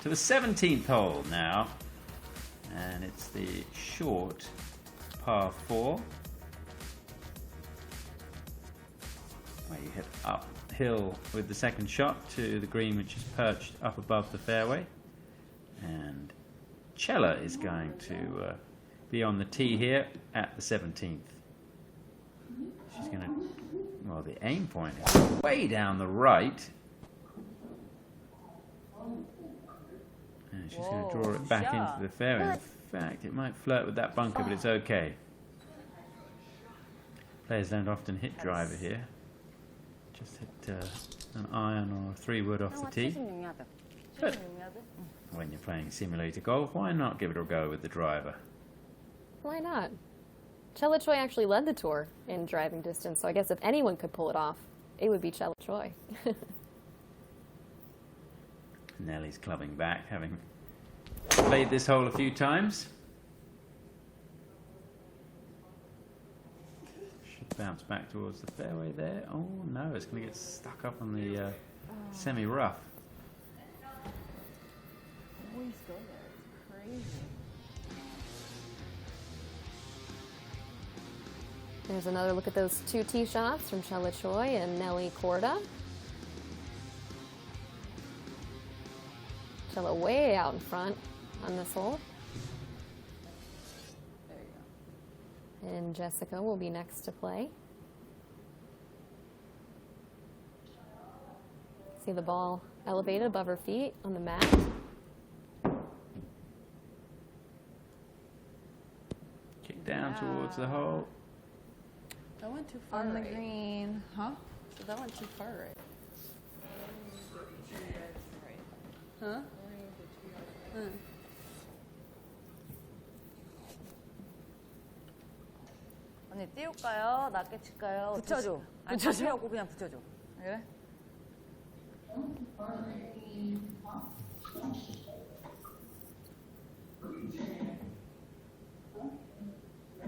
To the 17th hole now, and it's the short par 4. Where you hit uphill with the second shot to the green, which is perched up above the fairway. And Chella is going to be on the tee here at the 17th. She's going to, well, the aim point is way down the right. And she's going to draw it back into the fairway. In fact, it might flirt with that bunker, but it's okay. Players don't often hit driver here. Just hit an iron or a 3-wood off the tee. But when you're playing simulator golf, why not give it a go with the driver? Why not? Chella Choi actually led the tour in driving distance, so I guess if anyone could pull it off, it would be Chella Choi. Nellie's clubbing back, having played this hole a few times. Should bounce back towards the fairway there. Oh no, it's going to get stuck up on the semi-rough. Always go there. It's crazy. There's another look at those 2 tee shots from Chella Choi and Nelly Korda. Chella way out in front on this hole. There you go. And Jessica will be next to play. See the ball elevated above her feet on the mat. Kick down towards the hole. That went too far on the green. Huh? So that went too far right. Huh? 언니 띄울까요? 낮게 칠까요? 붙여줘. 아니, 붙여줘. 그냥 붙여줘. 그래?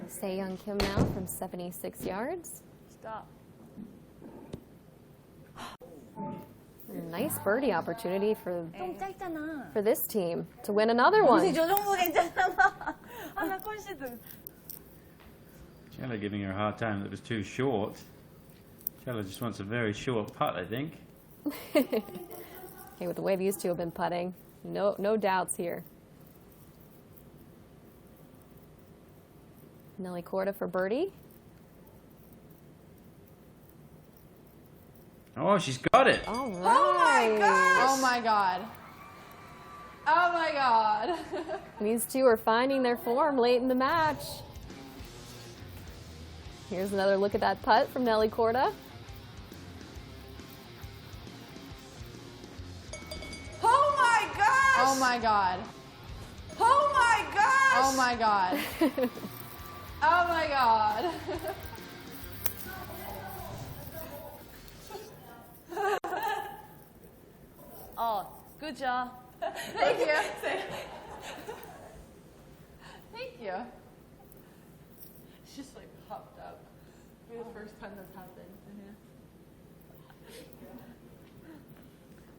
Se-Young Kim now from 76 yards. Stop. Nice birdie opportunity for 좀 짧잖아. this team to win another one. 저 정도 괜찮잖아. 하나 컨시드. Chella giving her a hard time that it was too short. Chella just wants a very short putt, I think. Okay, with the way these two have been putting, no doubts here. Nelly Korda for birdie. Oh, she's got it. All right. Oh my gosh! Oh my god. Oh my god. These two are finding their form late in the match. Here's another look at that putt from Nelly Korda. Oh my gosh! Oh my god. Oh my gosh! Oh my god. Oh my god. Oh, good job. Thank you. Thank you. She just like hopped up. For the first time that's happened.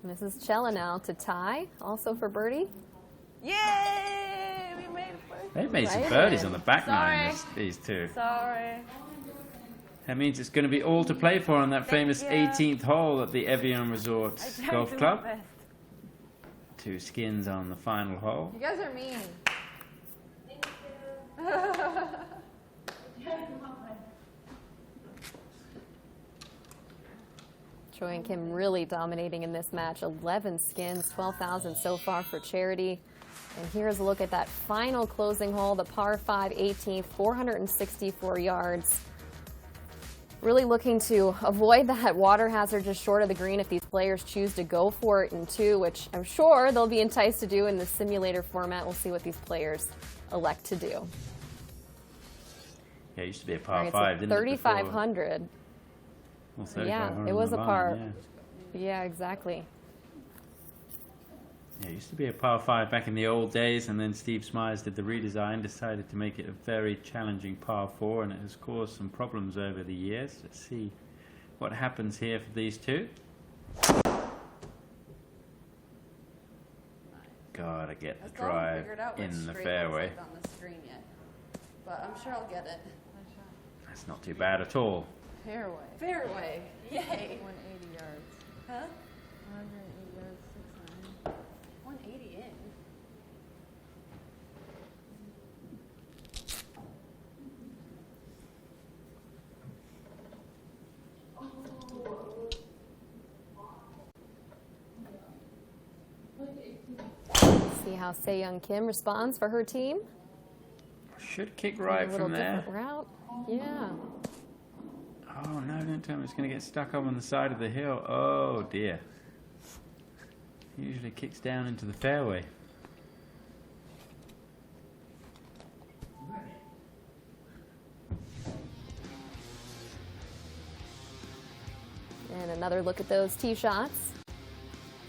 And this is Chella now to tie, also for birdie. Yay! We made it first. They've made some Right. birdies on the back nine, Sorry. these two. Sorry. That means it's going to be all to play for on that famous you. 18th hole at the Evian Resort I tried Golf to do Club. my best. 2 skins on the final hole. You guys are mean. Choi and Kim really dominating in this match. 11 skins, 12,000 so far for charity. And here's a look at that final closing hole, the par 5 18th, 464 yards. Really looking to avoid that water hazard just short of the green if these players choose to go for it in 2, which I'm sure they'll be enticed to do in the simulator format. We'll see what these players elect to do. Yeah, it used to be a All par right, 5, so didn't it? before? 3,500. Well, Yeah, 3,500 it was on a the par. line, Yeah, exactly. Yeah, it used to be a par 5 back in the old days, and then Steve Smyers did the redesign, decided to make it a very challenging par 4, and it has caused some problems over the years. Let's see what happens here for these two. Gotta get the I still haven't drive figured out what in the straight fairway. looks like on the screen yet, but I'm sure I'll get it. That's not too bad at all. Fairway. Fairway, yay! 180 yards. Huh? 180 yards, 6'9". 180 in. See how Se-Young Kim responds for her team. Should kick right A little from there. different route. Yeah. Oh no, don't tell me it's going to get stuck up on the side of the hill. Oh dear. Usually kicks down into the fairway. And another look at those tee shots.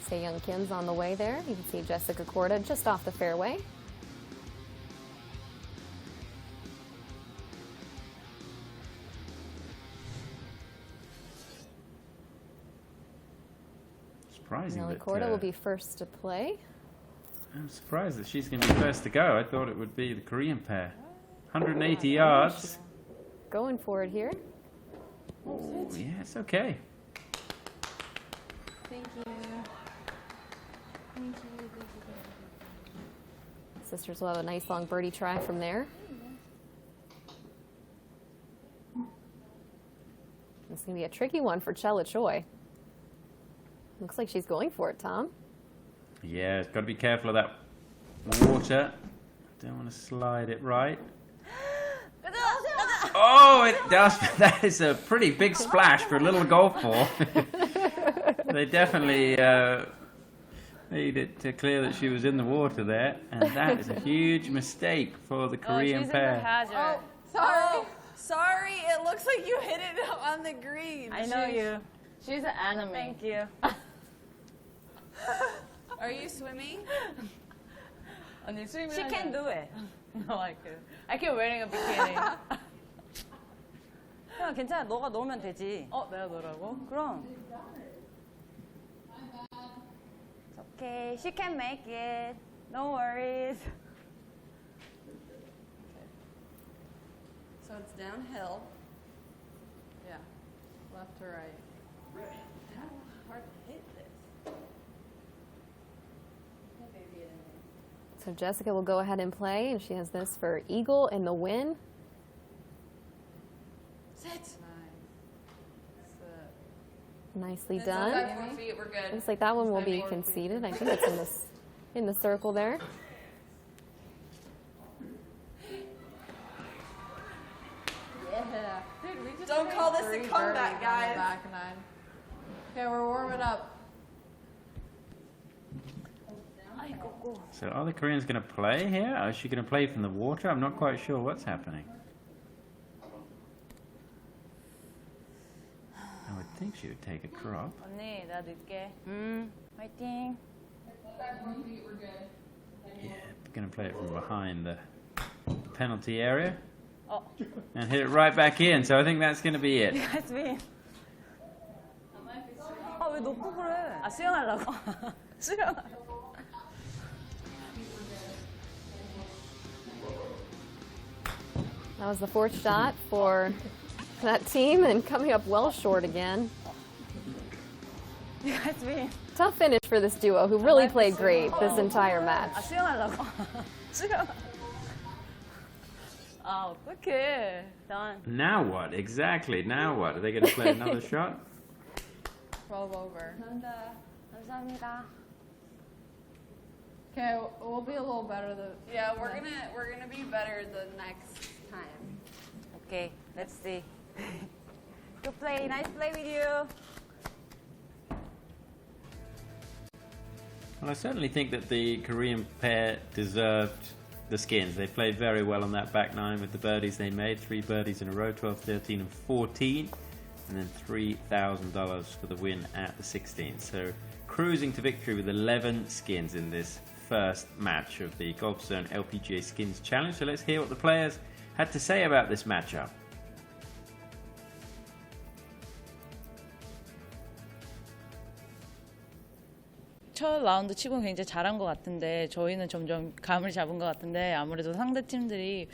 Se-Young Kim's on the way there. You can see Jessica Korda just off the fairway. Surprising Nelly that, Korda will be first to play. I'm surprised that she's going to be first to go. I thought it would be the Korean pair. 180 yards. Going for it here. Oh, yeah, it's okay. Thank you. Thank you. Sisters will have a nice long birdie try from there. This is going to be a tricky one for Chella Choi. Looks like she's going for it, Tom. Yeah, got to be careful of that water. Don't want to slide it right. Oh, it does. That is a pretty big splash for a little golf ball. They definitely made it clear that she was in the water there, and that is a huge mistake for the Korean pair. Oh, sorry. Sorry, it looks like you hit it on the green. I know you. She's an anime. Thank you. Are you swimming? 언니 스위밍 She can do it. No, I can. I can wearing a bikini. 야, 괜찮아. 너가 넣으면 되지. 내가 너라고? 그럼. It's okay. She can make it. No worries. So it's downhill. Yeah. Left to right. Hard to hit this. So Jessica will go ahead and play, and she has this for eagle in the win. Sit. Nice. Nicely It's done. outside 4 feet. We're good. Looks like that one will be conceded. I think it's in the circle there. Yeah. Dude, we just Don't made call this a 3 comeback, birdies on the guys. back nine. Okay, we're warming up. So are the Koreans going to play here? Is she going to play from the water? I'm not quite sure what's happening. I would think she would take a crop. 언니, 나 늦게. 화이팅. Yeah, going to play it from behind the penalty area. And hit it right back in, so I think that's going to be it. That's me. 왜 놓고 그래? 수영하려고. 수영. That was the fourth shot for that team, and coming up well short again. That's me. Tough finish for this duo, who really played great this entire match. 수영하려고. 수영. 어떡해. Done. Now what? Exactly, now what? Are they going to play another shot? 12 over. 감사합니다. Okay, we'll be a little better Yeah, we're gonna be better the next time. Okay, let's see. Good play. Nice play with you. Well, I certainly think that the Korean pair deserved the skins. They played very well on that back nine with the birdies they made. 3 birdies in a row, 12, 13, and 14. And then $3,000 for the win at the 16th. So cruising to victory with 11 skins in this first match of the Golfzon LPGA Skins Challenge. So let's hear what the players had to say about this matchup. 첫 라운드 치고는 굉장히 잘한 것 같은데 저희는 점점 감을 잡은 것 같은데 아무래도 상대 팀들이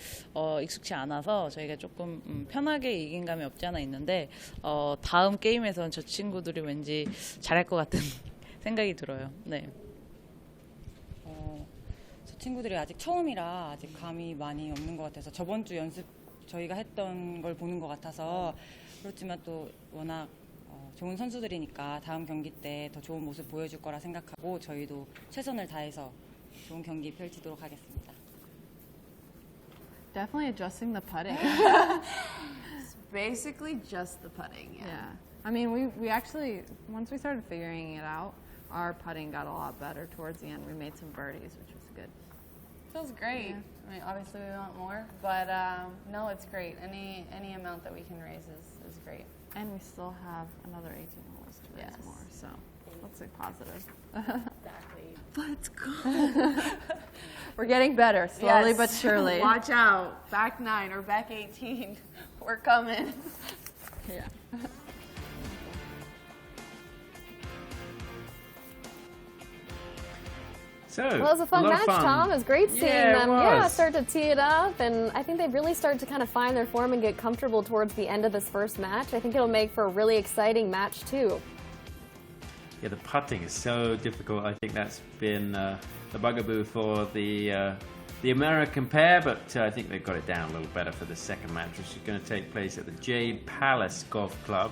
익숙치 않아서 저희가 조금 편하게 이긴 감이 없지 않아 있는데 다음 게임에서는 저 친구들이 왠지 잘할 것 같은 생각이 들어요. 네. 저 친구들이 아직 처음이라 아직 감이 많이 없는 것 같아서 저번 주 연습 저희가 했던 걸 보는 것 같아서 그렇지만 또 워낙 좋은 선수들이니까 다음 경기 때 더 좋은 모습 보여줄 거라 생각하고 저희도 최선을 다해서 좋은 경기 펼치도록 하겠습니다. Definitely adjusting the putting. It's basically just the putting. Yeah. Yeah. I mean, we actually, once we started figuring it out, our putting got a lot better towards the end. We made some birdies, which was good. Feels great. Yeah. I mean, obviously we want more, but no, it's great. Any amount that we can raise is great. And we still have another 18 holes to raise Yes. more, so let's look positive. Exactly. Let's go. We're getting better, slowly Yes. but surely. Watch out. Back 9 or back 18. We're coming. Yeah. So, Well, it was a fun lot of match, fun. Tom. It was great seeing Yeah, it them was. start to tee it up, and I think they've really started to kind of find their form and get comfortable towards the end of this first match. I think it'll make for a really exciting match, too. Yeah, the putting is so difficult. I think that's been the bugaboo for the American pair, but I think they've got it down a little better for the second match, which is going to take place at the Jade Palace Golf Club.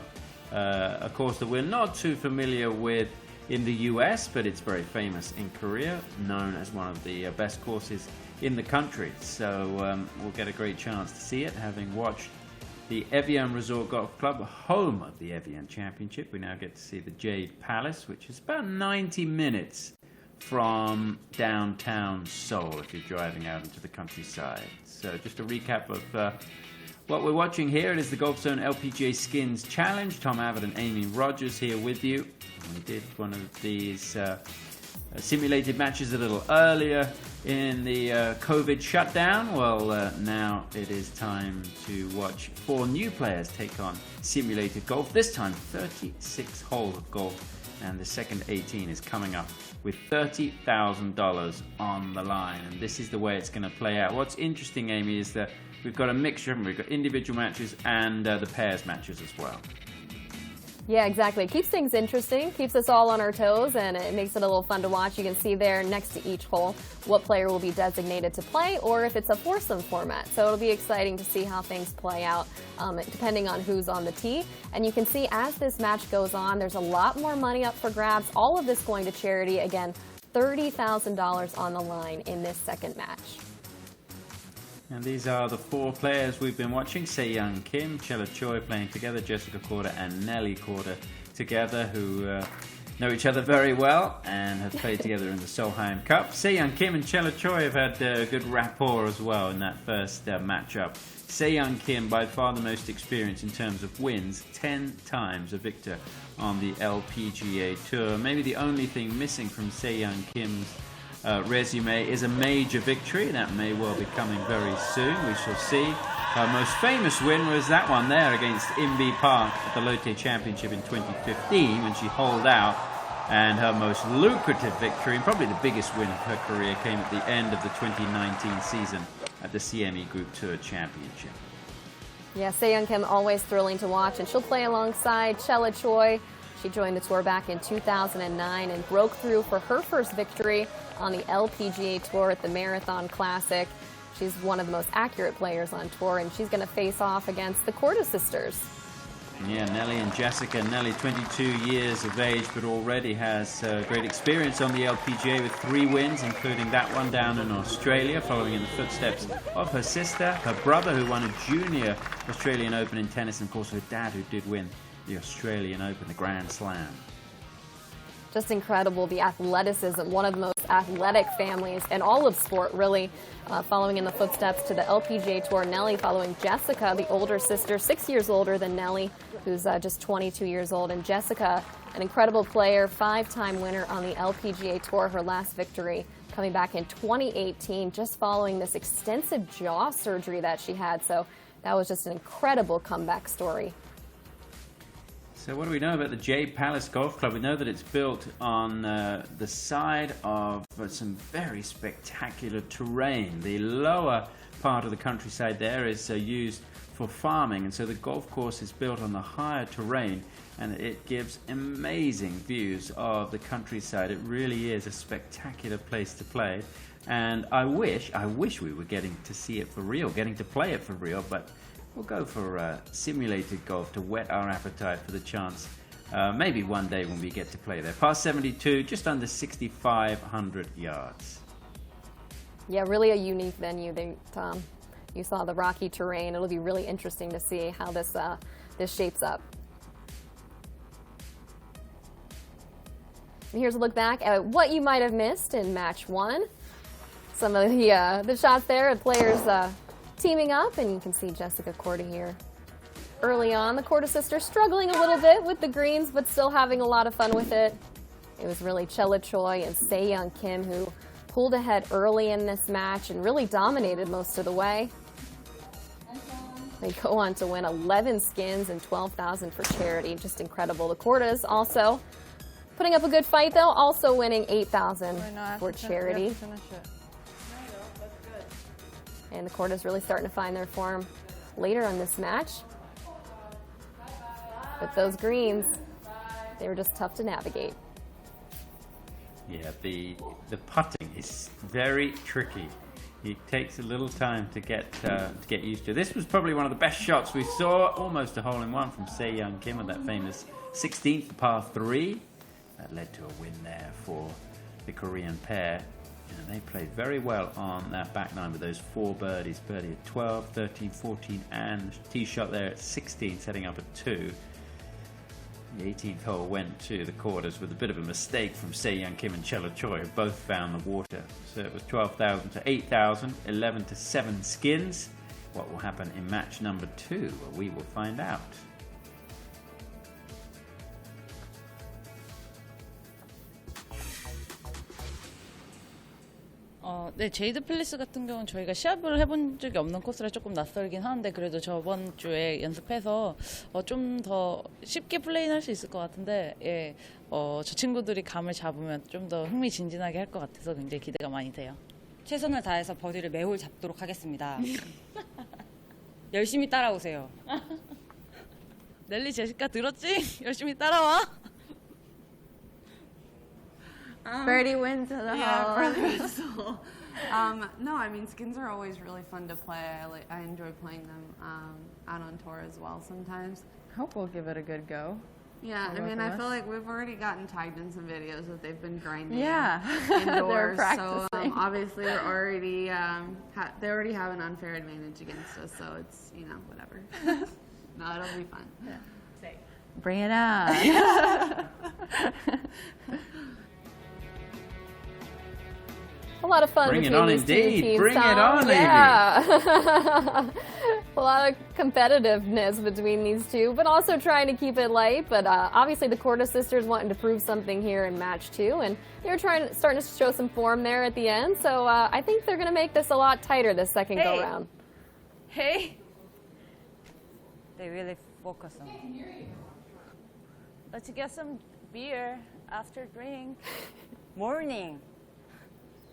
A course that we're not too familiar with in the US, but it's very famous in Korea, known as one of the best courses in the country. So we'll get a great chance to see it, having watched the Evian Resort Golf Club, home of the Evian Championship. We now get to see the Jade Palace, which is about 90 minutes from downtown Seoul if you're driving out into the countryside. So just a recap of what we're watching here. It is the Golfzon LPGA Skins Challenge. Tom Abbott and Amy Rogers here with you. We did one of these simulated matches a little earlier in the COVID shutdown. Well, now it is time to watch 4 new players take on simulated golf. This time 36 holes of golf, and the second 18 is coming up with $30,000 on the line. And this is the way it's going to play out. What's interesting, Amy, is that we've got a mixture. We've got individual matches and the pairs matches as well. Yeah, exactly. It keeps things interesting, keeps us all on our toes, and it makes it a little fun to watch. You can see there next to each hole what player will be designated to play, or if it's a foursome format. So it'll be exciting to see how things play out, depending on who's on the tee. And you can see as this match goes on, there's a lot more money up for grabs. All of this going to charity. Again, $30,000 on the line in this second match. And these are the 4 players we've been watching. Se-Young Kim, Chella Choi playing together, Jessica Korda and Nelly Korda together, who know each other very well and have played together in the Solheim Cup. Se-Young Kim and Chella Choi have had good rapport as well in that first matchup. Se-Young Kim, by far the most experienced in terms of wins, 10 times a victor on the LPGA Tour. Maybe the only thing missing from Se-Young Kim's resume is a major victory. That may well be coming very soon. We shall see. Her most famous win was that one there against Inbee Park at the Lotte Championship in 2015 when she holed out. And her most lucrative victory, and probably the biggest win of her career, came at the end of the 2019 season at the CME Group Tour Championship. Yeah, Se-Young Kim always thrilling to watch, and she'll play alongside Chella Choi. She joined the tour back in 2009 and broke through for her first victory on the LPGA Tour at the Marathon Classic. She's one of the most accurate players on tour, and she's going to face off against the Korda sisters. Yeah, Nelly and Jessica. Nelly, 22 years of age, but already has great experience on the LPGA with 3 wins, including that one down in Australia, following in the footsteps of her sister, her brother, who won a junior Australian Open in tennis, and of course her dad, who did win the Australian Open, the Grand Slam. Just incredible, the athleticism, one of the most athletic families in all of sport, really, following in the footsteps to the LPGA Tour. Nelly following Jessica, the older sister, 6 years older than Nelly, who's just 22 years old. And Jessica, an incredible player, 5-time winner on the LPGA Tour, her last victory coming back in 2018, just following this extensive jaw surgery that she had. So that was just an incredible comeback story. So what do we know about the Jade Palace Golf Club? We know that it's built on the side of some very spectacular terrain. The lower part of the countryside there is used for farming, and so the golf course is built on the higher terrain, and it gives amazing views of the countryside. It really is a spectacular place to play, and I wish we were getting to see it for real, getting to play it for real, but we'll go for simulated golf to whet our appetite for the chance. Maybe one day when we get to play there. Past 72, just under 6,500 yards. Yeah, really a unique venue. You saw the rocky terrain. It'll be really interesting to see how this shapes up. And here's a look back at what you might have missed in match 1. Some of the shots there of players teaming up, and you can see Jessica Korda here. Early on, the Korda sisters struggling a little bit with the greens, but still having a lot of fun with it. It was really Chella Choi and Se-Young Kim who pulled ahead early in this match and really dominated most of the way. They go on to win 11 skins and $12,000 for charity. Just incredible. The Kordas also putting up a good fight, though, also winning $8,000 for charity. And the Kordas really starting to find their form later in this match. But those greens, they were just tough to navigate. Yeah, the putting is very tricky. It takes a little time to get used to. This was probably one of the best shots we saw. Almost a hole-in-one from Se-Young Kim with that famous 16th par 3. That led to a win there for the Korean pair. And they played very well on that back nine with those 4 birdies. Birdie at 12, 13, 14, and tee shot there at 16, setting up at 2. The 18th hole went to the Kordas with a bit of a mistake from Se-Young Kim and Chella Choi, who both found the water. So it was 12,000 to 8,000, 11 to 7 skins. What will happen in match number 2? We will find out. 네, 제이드 필리스 같은 경우는 저희가 시합을 해본 적이 없는 코스라 조금 낯설긴 하는데 그래도 저번 주에 연습해서 좀 더 쉽게 플레이할 수 있을 것 같은데 예, 저 친구들이 감을 잡으면 좀 더 흥미진진하게 할 것 같아서 굉장히 기대가 많이 돼요. 최선을 다해서 버디를 매홀 잡도록 하겠습니다. 열심히 따라오세요. 넬리 제시카 들었지? 열심히 따라와. Birdie wins the hole. Birdie wins the hole. No, I mean, skins are always really fun to play. I enjoy playing them out on tour as well sometimes. Hope we'll give it a good go. Yeah, I mean, I feel like we've already gotten tagged in some videos that they've been grinding They're indoors. practicing. So obviously they're already they already have an unfair advantage against us. So it's whatever. No, it'll be fun. Yeah. Bring it on. A lot of fun Bring it between on these indeed. two teams. Bring it on, Evie. Yeah. A lot of competitiveness between these two, but also trying to keep it light. But obviously the Korda sisters wanting to prove something here in match 2, and they're starting to show some form there at the end. So I think they're going to make this a lot tighter this second go round. Hey. They really focus on it. Let's get some beer after drink. Morning.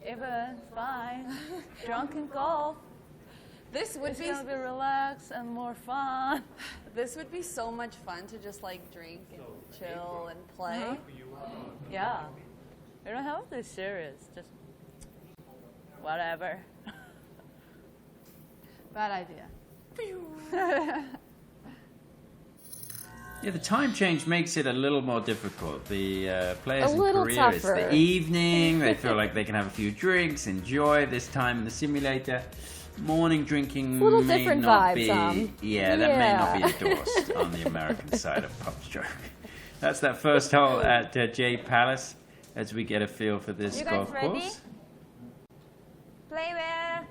Even fine. Drunken golf. This would It's gonna be relaxed and more fun. This would be so much fun to just like drink and chill and play. Yeah. You don't have to be serious. Just whatever. Bad idea. Yeah, the time change makes it a little more difficult. The players A in little Korea, it's tougher. the evening. They feel like they can have a few drinks, enjoy this time in the simulator. Morning drinking a little may different not vibe, be. Tom. Yeah, that may not be Yeah. endorsed on the American side of pub stroke. That's that first hole at Jay Palace as we get a feel for this You guys golf ready? course. Play well.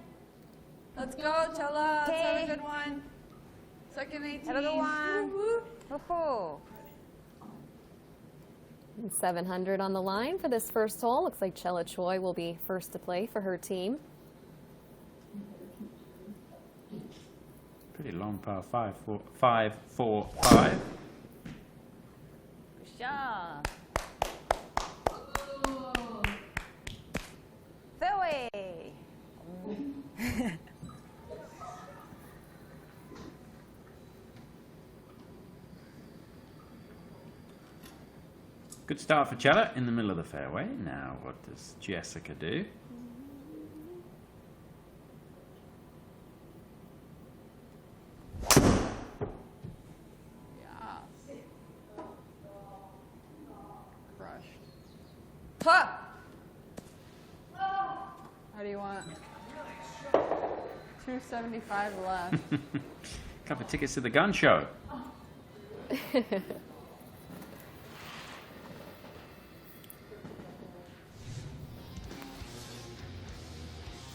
Let's go, Chella. Let's have Okay. a good one. Second 18. Have a good one. Woohoo. And 700 on the line for this first hole. Looks like Chella Choi will be first to play for her team. Pretty long par 5, 4, 5. Good shot. Fairway. Good start for Chella in the middle of the fairway. Now, what does Jessica do? Crushed. How do you want? $2.75 left. Couple of tickets to the gun show.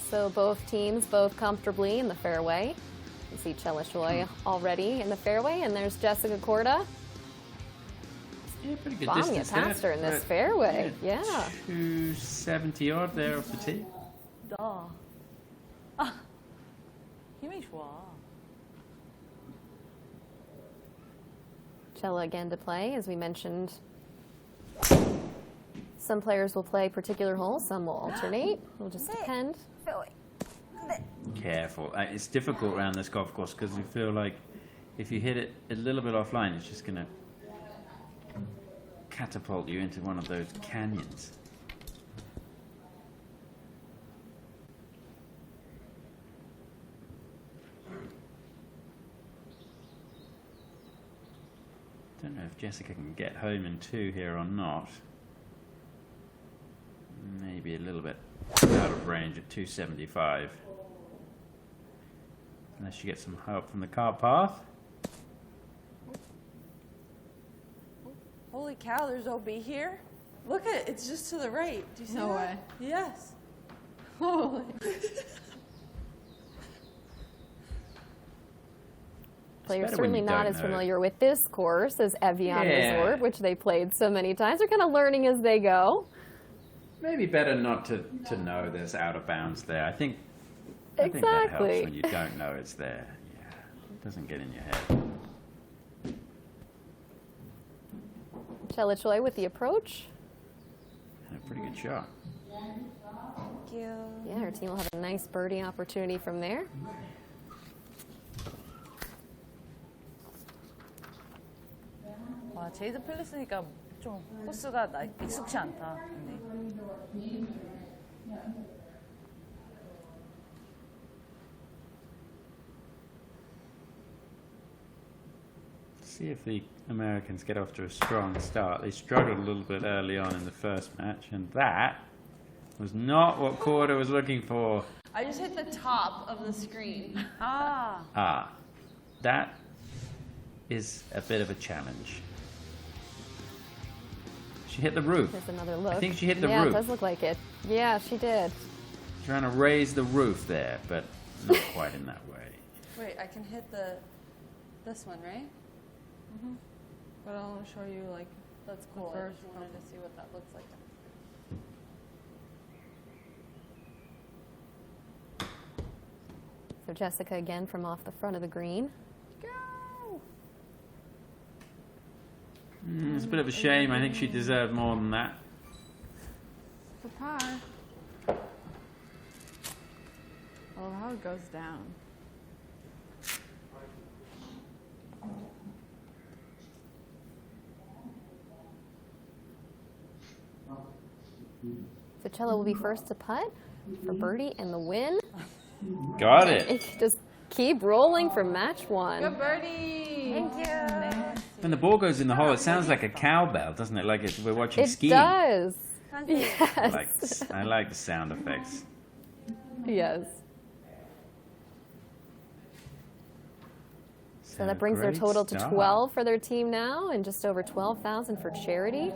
So both teams both comfortably in the fairway. You see Chella Choi already in the fairway, and there's Jessica Korda. Yeah, pretty good Bombing it distance past her there. in this fairway. Yeah. 270 odd there off the tee. 나. 아, 힘이 좋아. Chella again to play, as we mentioned. Some players will play particular holes, some will alternate. It'll just depend. Careful. It's difficult around this golf course because you feel like if you hit it a little bit offline, it's just going to catapult you into one of those canyons. Don't know if Jessica can get home in two here or not. Maybe a little bit out of range at 275. Unless you get some help from the car path. Holy cow, there's OB here. Look at it, it's just to the right. Do you see No that? way. Yes. Holy. Players better when certainly you not don't as know. familiar with this course as Evian Yeah. Resort, which they played so many times. They're kind of learning as they go. Maybe better not to know there's out of bounds there. I think that helps Exactly. when you don't know it's there. Yeah, it doesn't get in your head. Chella Choi with the approach. And a pretty good shot. Thank you. Yeah, her team will have a nice birdie opportunity from there. 와, 제이드 플레스니까 좀 코스가 익숙치 않다. 근데. See if the Americans get off to a strong start. They struggled a little bit early on in the first match, and that was not what Korda was looking for. I just hit the top of the screen. That is a bit of a challenge. She hit the roof. There's another look. I think she hit the yeah, roof. it does look like it. Yeah, she did. Trying to raise the roof there, but not quite in that way. Wait, I can hit this one, right? But I'll show you like That's cool. I first just wanted to see what that looks like. So Jessica again from off the front of the green. Go! It's a bit of a shame. I think she deserved more than that. the par. Oh, how it goes down. So Chella will be first to putt for birdie and the win. Got it. It can just keep rolling for match one. Good birdie. Thank you. When the ball goes in the hole, it sounds like a cowbell, doesn't it? Like we're watching It skiing. does. I Yes. like the sound effects. Yes. So that brings their great total to start. 12 for their team now, and just over 12,000 for charity.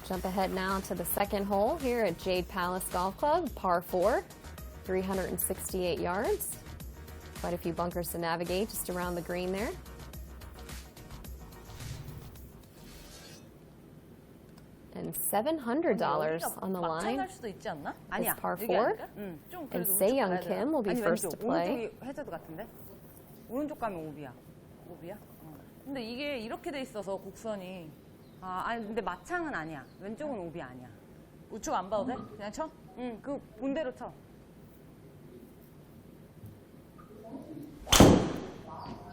Jump ahead now to the second hole here at Jade Palace Golf Club, par 4, 368 yards. Quite a few bunkers to navigate just around the green there. And $700 on the line. 막창할 수도 있지 않나? It's par 여기 4. 아닐까? 좀 And 그래도 우측 Se-young 가야 되나? Kim will be 아니 first 왼쪽 to play. 오른쪽이 해저드 같은데? 오른쪽 가면 오비야. 오비야? 근데 이게 이렇게 돼 있어서 곡선이 아니 근데 마창은 아니야. 왼쪽은 오비 아니야. 우측 안 봐도 돼? 그냥 쳐? 응, 그 본대로 쳐.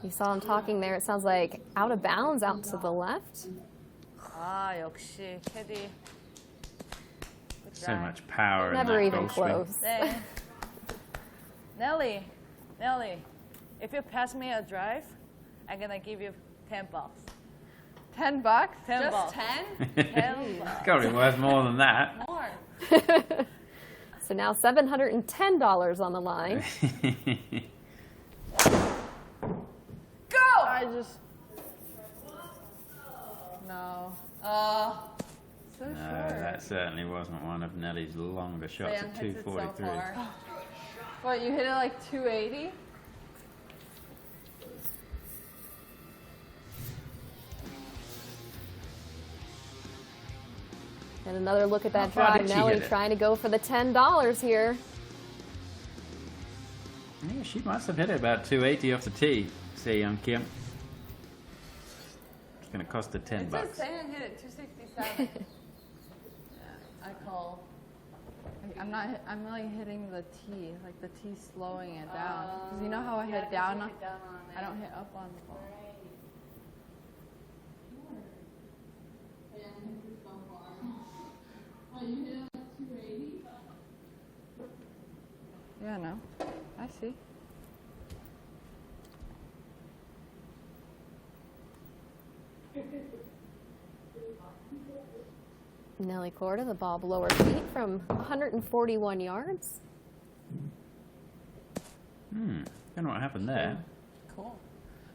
You saw him talking there. It sounds like out of bounds out to the left. 아, 역시 캐디. So much power in Never that even golf swing. close. 네. Nelly, if you pass me a drive, I'm gonna give you $10. $10? $10. Just 10? $10. It's got to be worth more than that. More. So now $710 on the line. I just. No. So No, short. that certainly wasn't one of Nellie's longer shots Sam at hits it so 243. far. What, you hit it like 280? And another look at that How far drive. did she Nellie hit it? trying to go for the $10 here. Yeah, she must have hit it about 280 off the tee, Se-Young Kim. It's going to cost her $10. It says Sam hit it 267. I call. I'm not. I'm like hitting the tee, like the tee slowing it down. Because you know how I hit down. I don't hit up on the ball. Yeah, no. I see. Nellie Korda, the ball below her feet from 141 yards. Don't know what happened there. Cool.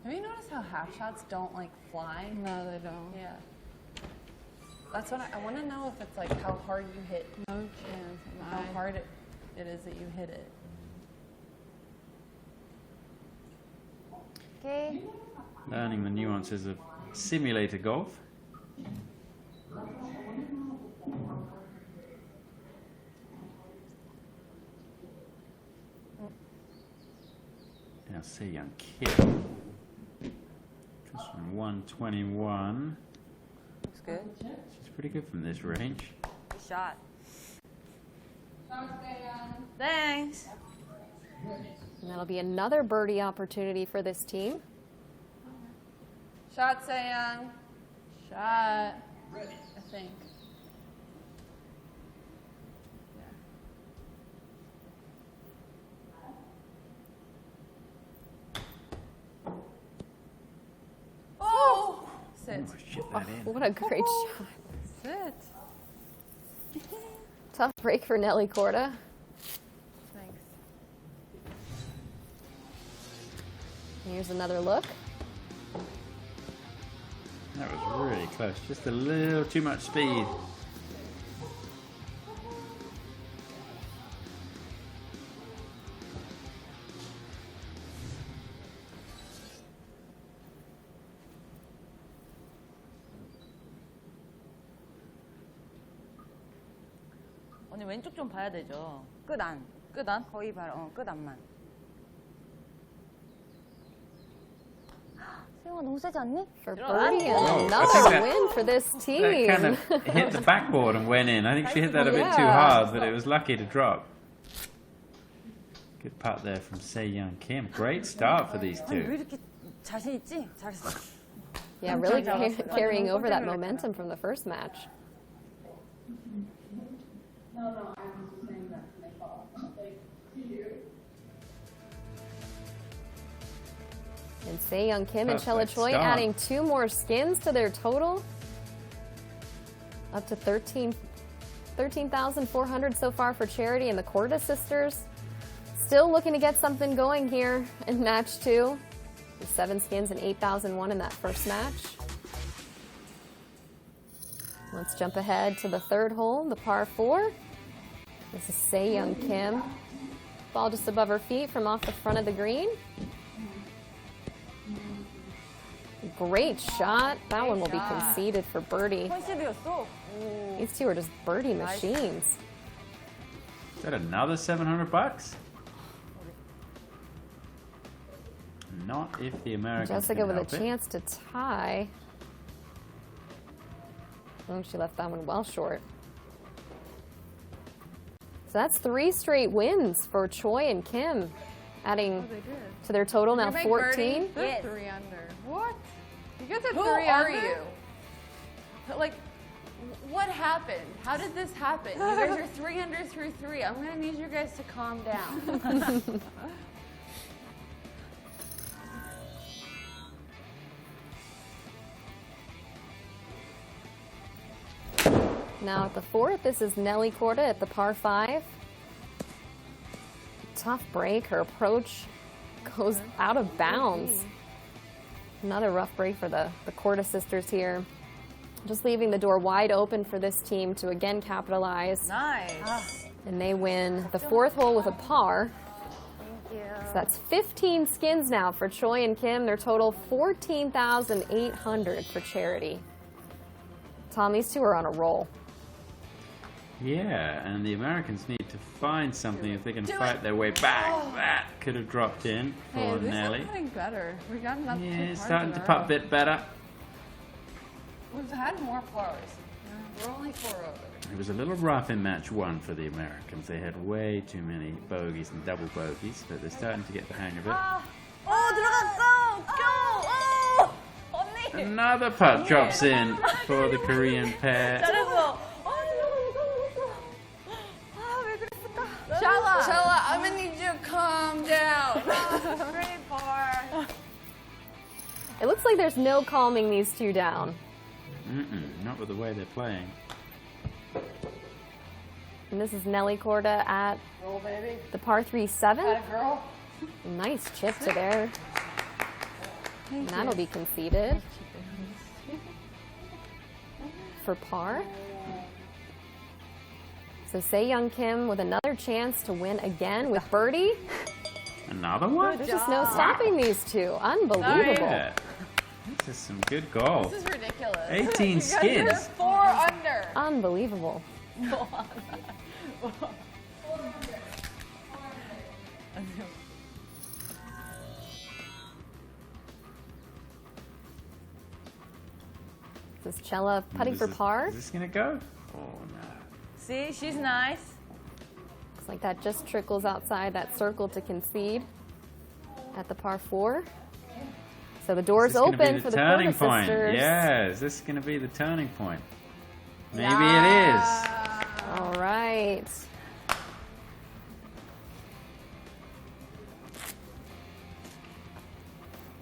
Have you noticed how half shots don't like fly? No, they don't. Yeah. That's what I want to know if it's like how hard you hit, No chance. how hard it is that you hit it. Okay. Learning the nuances of simulator golf. Now Se-Young Kim. Just from 121. Looks good. She's pretty good from this range. Good shot. Thanks. And that'll be another birdie opportunity for this team. Shot, Sam. Shot. I think. Oh! Sit. Oh, shit that in. What a great shot. Sit. Tough break for Nellie Korda. Thanks. Here's another look. That was really close. Just a little too much speed. 언니 왼쪽 좀 봐야 되죠. 끝 안. 끝 안? 거의 바로 끝 안만. 세영아 너무 세지 않니? For birdie and Whoa, I another think that- win for this That team. kind of hit the backboard and went in. I think she hit that a bit too Yeah. hard, but it was lucky to drop. Good putt there from Se-Young Kim. Great start for these 아니 왜 two. 이렇게 자신 있지? 잘했어. Yeah, really carrying over that momentum from the first match. And Se-Young Kim and Chella Perfect Choi start. adding 2 more skins to their total. Up to 13,400 so far for charity, and the Korda sisters still looking to get something going here in match 2. With 7 skins and 8,001 in that first match. Let's jump ahead to the third hole, the par 4. This is Se-Young Kim. Ball just above her feet from off the front of the green. Great shot. That one will be conceded for birdie. 컨시드였어. These two are just birdie machines. Is that another $700? Not if the Americans Jessica can with help a it. chance to tie. Oh, she left that one well short. So that's 3 straight wins for Choi and Kim, adding They did. to their total now you make 14. They're Yes. 3 under. What? You get the Who 3 are under? you? Like, what happened? How did this happen? You guys are 3 under through 3. I'm gonna need you guys to calm down. Now at the 4th, this is Nelly Korda at the par 5. Tough break. Her approach goes out of bounds. Another rough break for the Korda sisters here. Just leaving the door wide open for this team to again capitalize. Nice. And they win the 4th hole with a par. So that's 15 skins now for Choi and Kim. Their total 14,800 for charity. Tom, these two are on a roll. Yeah, and the Americans need to find something if they can fight their way back. That could have dropped in for Hey, these Nelly. are getting better. We got enough. Yeah, it's starting to putt a bit better. We've had more pars. We're only 4 over. It was a little rough in match 1 for the Americans. They had way too many bogeys and double bogeys, but they're starting to get the hang of it. 들어갔어. Go. 언니. Another putt drops in for the Korean pair. 잘했어. Shala, I'm gonna need you to calm down. Great par. It looks like there's no calming these two down. Not with the way they're playing. And this is Nelly Korda at Roll, baby. the par 3 7. Got it, girl. Nice chip to there. And that'll be conceded for par. So Se-Young Kim with another chance to win again with birdie. Another one? There's just no stopping these two. Unbelievable. Yeah. This is some good golf. This is ridiculous. 18 You guys are skins. 4 under. Unbelievable. This is Chella putting for par. Is this going to go? Oh, no. See, she's nice. Looks like that just trickles outside that circle to concede at the par 4. So the door's Is this gonna be open for the turning Korda point? sisters. Yeah, is this going to be the turning point? Maybe it All right.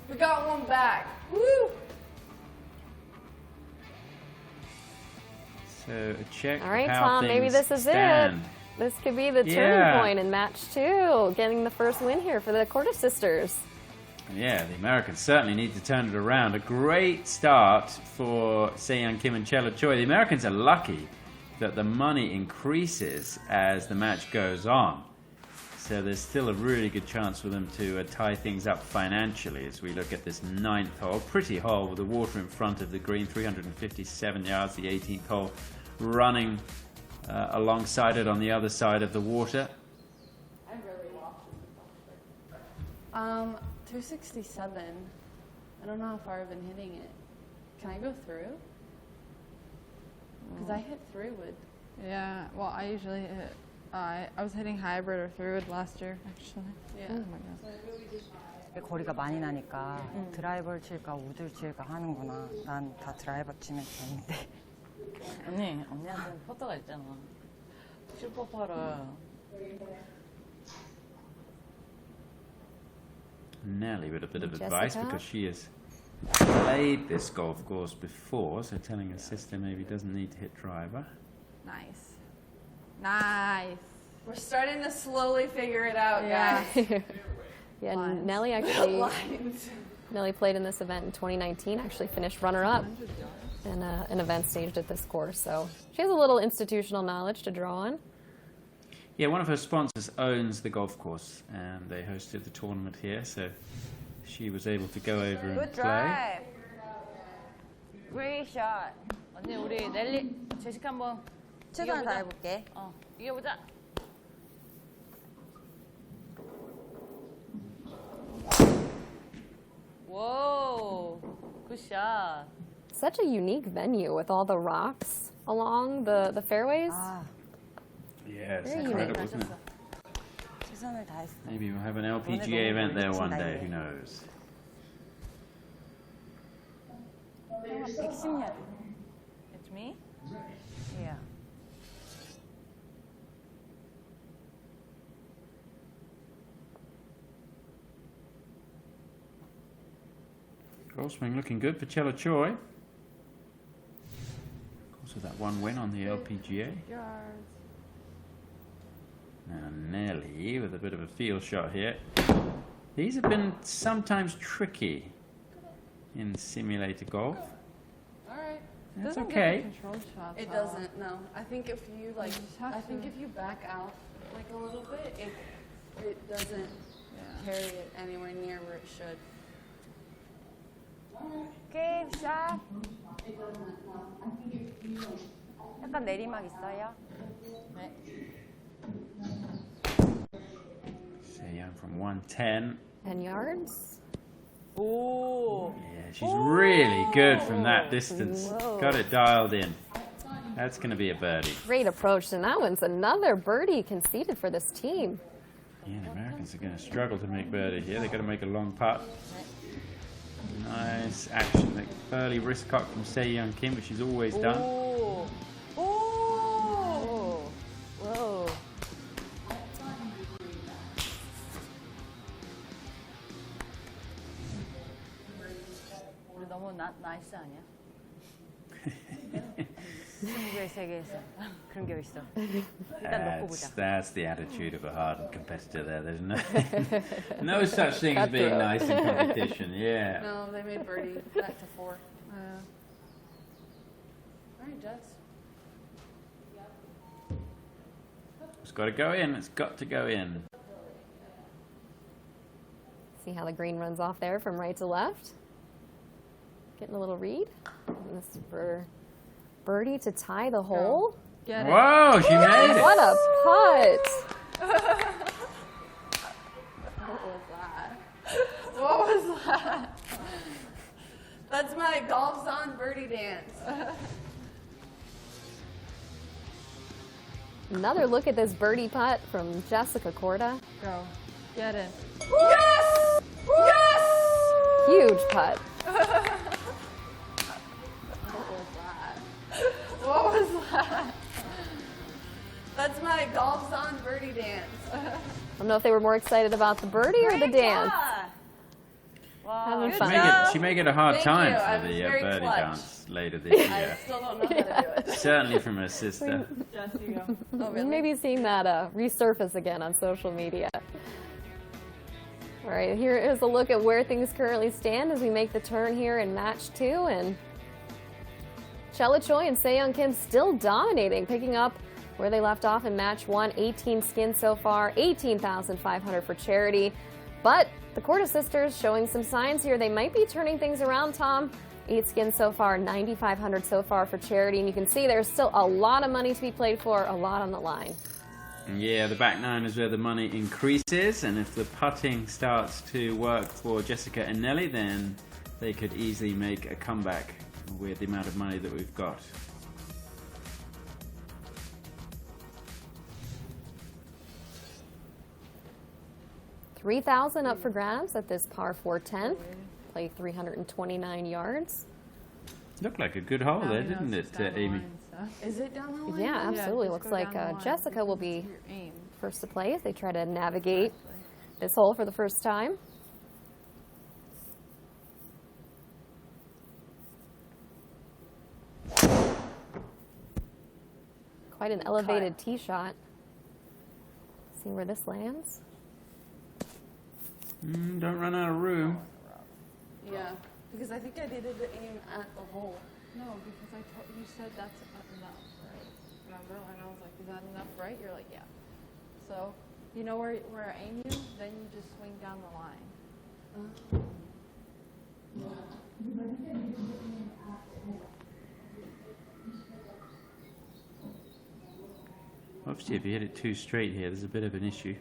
We got one back. Woo! is. So a check. All right, how Tom, maybe things this is stand. it. This could be the Yeah. turning point in match 2, getting the first win here for the Korda sisters. Yeah, the Americans certainly need to turn it around. A great start for Se-Young Kim and Chella Choi. The Americans are lucky that the money increases as the match goes on. So there's still a really good chance for them to tie things up financially as we look at this 9th hole. Pretty hole with the water in front of the green, 357 yards, the 18th hole running alongside it on the other side of the water. 267. I don't know how far I've been hitting it. Can I go through? Because I hit through wood. Yeah, well, I usually hit. I was hitting hybrid or through wood last year, actually. Yeah. Oh my god. 거리가 많이 나니까 드라이버를 칠까 우드를 칠까 하는구나. 난 다 드라이버 치면 되는데. 언니한테는 포터가 있잖아. 슈퍼파라. Nelly with a bit of Jessica? advice because she has played this golf course before, so telling her sister maybe doesn't need to hit driver. Nice. Nice. We're starting to slowly figure it out, guys. Yeah, Lines. Nelly actually Lines. Nelly played in this event in 2019, actually finished runner-up in an event staged at this course. So she has a little institutional knowledge to draw on. Yeah, one of her sponsors owns the golf course, and they hosted the tournament here, so she was able to go over and Good play. drive. Great shot. 언니 우리 넬리 제시카 한번 최선을 다해볼게. 이겨보자. Whoa, good shot. Such a unique venue with all the rocks along the fairways. Yeah, it's Very incredible, unique. isn't it? 최선을 다했어. Maybe we'll have an LPGA event there one day, who knows? 110년. It's me? Yeah. Golf swing looking good for Chella Choi. Of course, with that one win on the LPGA. Yards. Now Nelly with a bit of a field shot here. These have been sometimes tricky in simulator golf. All right. That's Doesn't okay. Get the control shots It well. doesn't. No. I think if you like, have I think to- if you back out like a little bit, it doesn't carry it anywhere near where it should. 게임 샷. 약간 내리막 있어요? Sei Young from 110. 10 yards. 오. Yeah, she's really good from that distance. Whoa. Got it dialed in. That's going to be a birdie. Great approach, and that one's another birdie conceded for this team. Yeah, the Americans are going to struggle to make birdie here. They've got to make a long putt. Nice action. Like early wrist cock from Sei Young Kim, which she's always done. 오. 오. Oh, whoa. 우리 너무 나이스 아니야? 승부의 세계에서 그런 게 있어. 일단 놓고 보자. That's the attitude of a hardened competitor there. There's no such thing as being nice in competition. Yeah. No, they made birdie back to 4. All right, Jess. It's got to go in. It's got to go in. See how the green runs off there from right to left? Getting a little read. And this is for birdie to tie the hole. Get it. Whoa, she made it. What a putt! What was that? What was that? That's my Golfzon birdie dance. Another look at this birdie putt from Jessica Korda. Go. Get it. Yes! Yes! Huge putt. What was that? That's my Golfzon birdie dance. I don't know if they were more excited about the birdie or the dance. Having She fun. she may get a hard Thank time you. I for was the very birdie clutch. dance later this I year. still don't know how to do it. Certainly from her sister. Jess, you go. Oh, We really? may be seeing that resurface again on social media. All right, here is a look at where things currently stand as we make the turn here in match 2. And Chella Choi and Sei Young Kim still dominating, picking up where they left off in match 1. 18 skins so far, $18,500 for charity. But the Korda sisters showing some signs here. They might be turning things around, Tom. 8 skins so far, $9,500 so far for charity. And you can see there's still a lot of money to be played for, a lot on the line. Yeah, the back 9 is where the money increases, and if the putting starts to work for Jessica and Nelly, then they could easily make a comeback with the amount of money that we've got. $3,000 up for grabs at this par 4 10th. Play 329 yards. Looked like a good hole there, Now didn't we know it, it's just down the Amy? line, so. Is it down the line? Yeah, absolutely. just Looks go like down the line Jessica will because be it's your aim. first to play as they try to navigate this hole for the first time. Quite an elevated tee shot. See where this lands. Don't run out of room. Yeah, because I think I needed to aim at the hole. No, because you said that's enough, right? Remember? And I was like, is that enough, right? You're like, yeah. So, you know where I aim you? Then you just swing down the line. Obviously, if you hit it too straight here, there's a bit of an issue.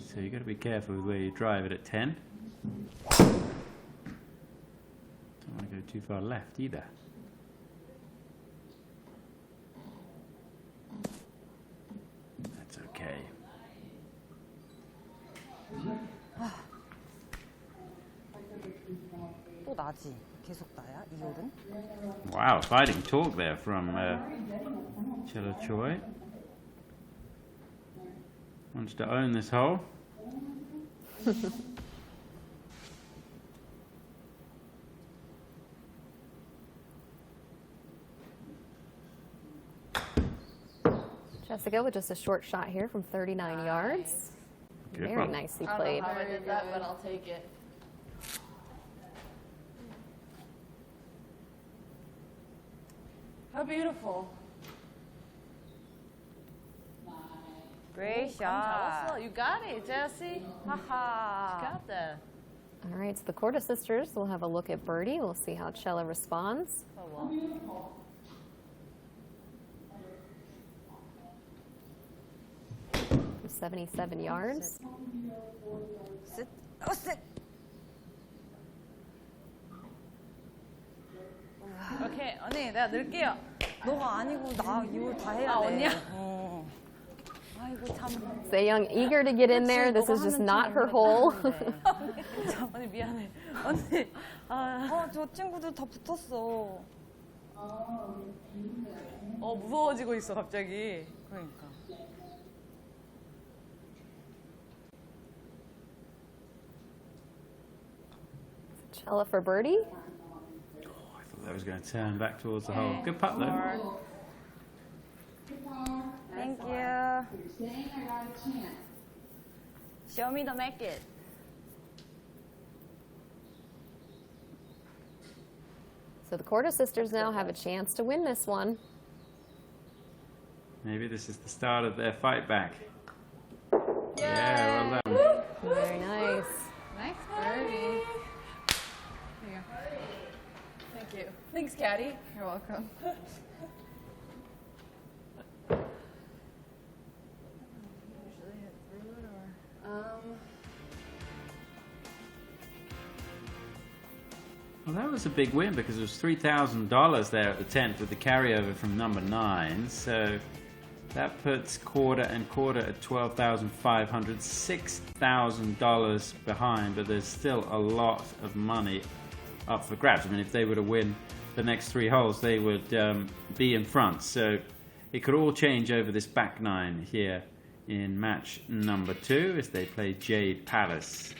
So you've got to be careful with where you drive it at 10. Don't want to go too far left either. That's okay. 또 나지. 계속 나야? 이 홀은? Wow, fighting talk there from Chella Choi. Wants to own this hole. Jessica with just a short shot here from 39 yards. Good Very one. nicely I don't played. know how I did that, but I'll take it. How beautiful. Great shot. 잘했어. You got it, Jessie. Haha. Got that. All right, so the Korda sisters will have a look at birdie. We'll see how Chella responds. Oh, well. 77 yards. Sit. Oh, sit. 오케이, 언니, 내가 넣을게요. 너가 아니고 나 이거 다 해야 아, 돼. 언니야? 어. 아이고 참. Young eager to get in there. This is just not her hole. 언니 미안해. 언니. 저 친구들 다 붙었어. 무서워지고 있어 갑자기. 그러니까. Chella for birdie. I thought that was going to turn back towards the hole. Good putt though. Thank you. Show me the make it. So the Korda sisters now have a chance to win this one. Maybe this is the start of their fight back. Yeah, well done. Very nice. Nice birdie. Here you go. Thank you. Thanks, Caddy. You're welcome. Usually hit through it or. Well, that was a big win because it was $3,000 there at the 10th with the carryover from number 9. So that puts Korda and Korda at $12,500, $6,000 behind, but there's still a lot of money up for grabs. I mean, if they were to win the next 3 holes, they would be in front. So it could all change over this back 9 here in match number 2 as they play Jade Palace.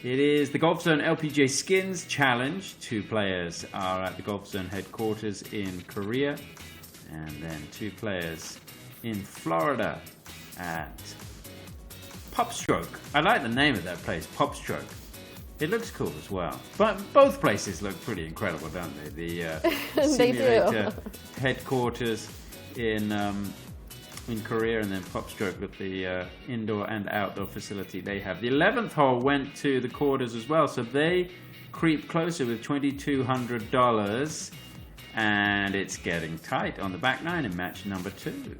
It is the Golfzon LPGA Skins Challenge. 2 players are at the Golfzon headquarters in Korea, and then 2 players in Florida at Popstroke. I like the name of that place, Popstroke. It looks cool as well. But both places look pretty incredible, don't they? The They simulator do. headquarters in Korea, and then Popstroke with the indoor and outdoor facility they have. The 11th hole went to the Kordas as well, so they creep closer with $2,200, and it's getting tight on the back 9 in match number 2.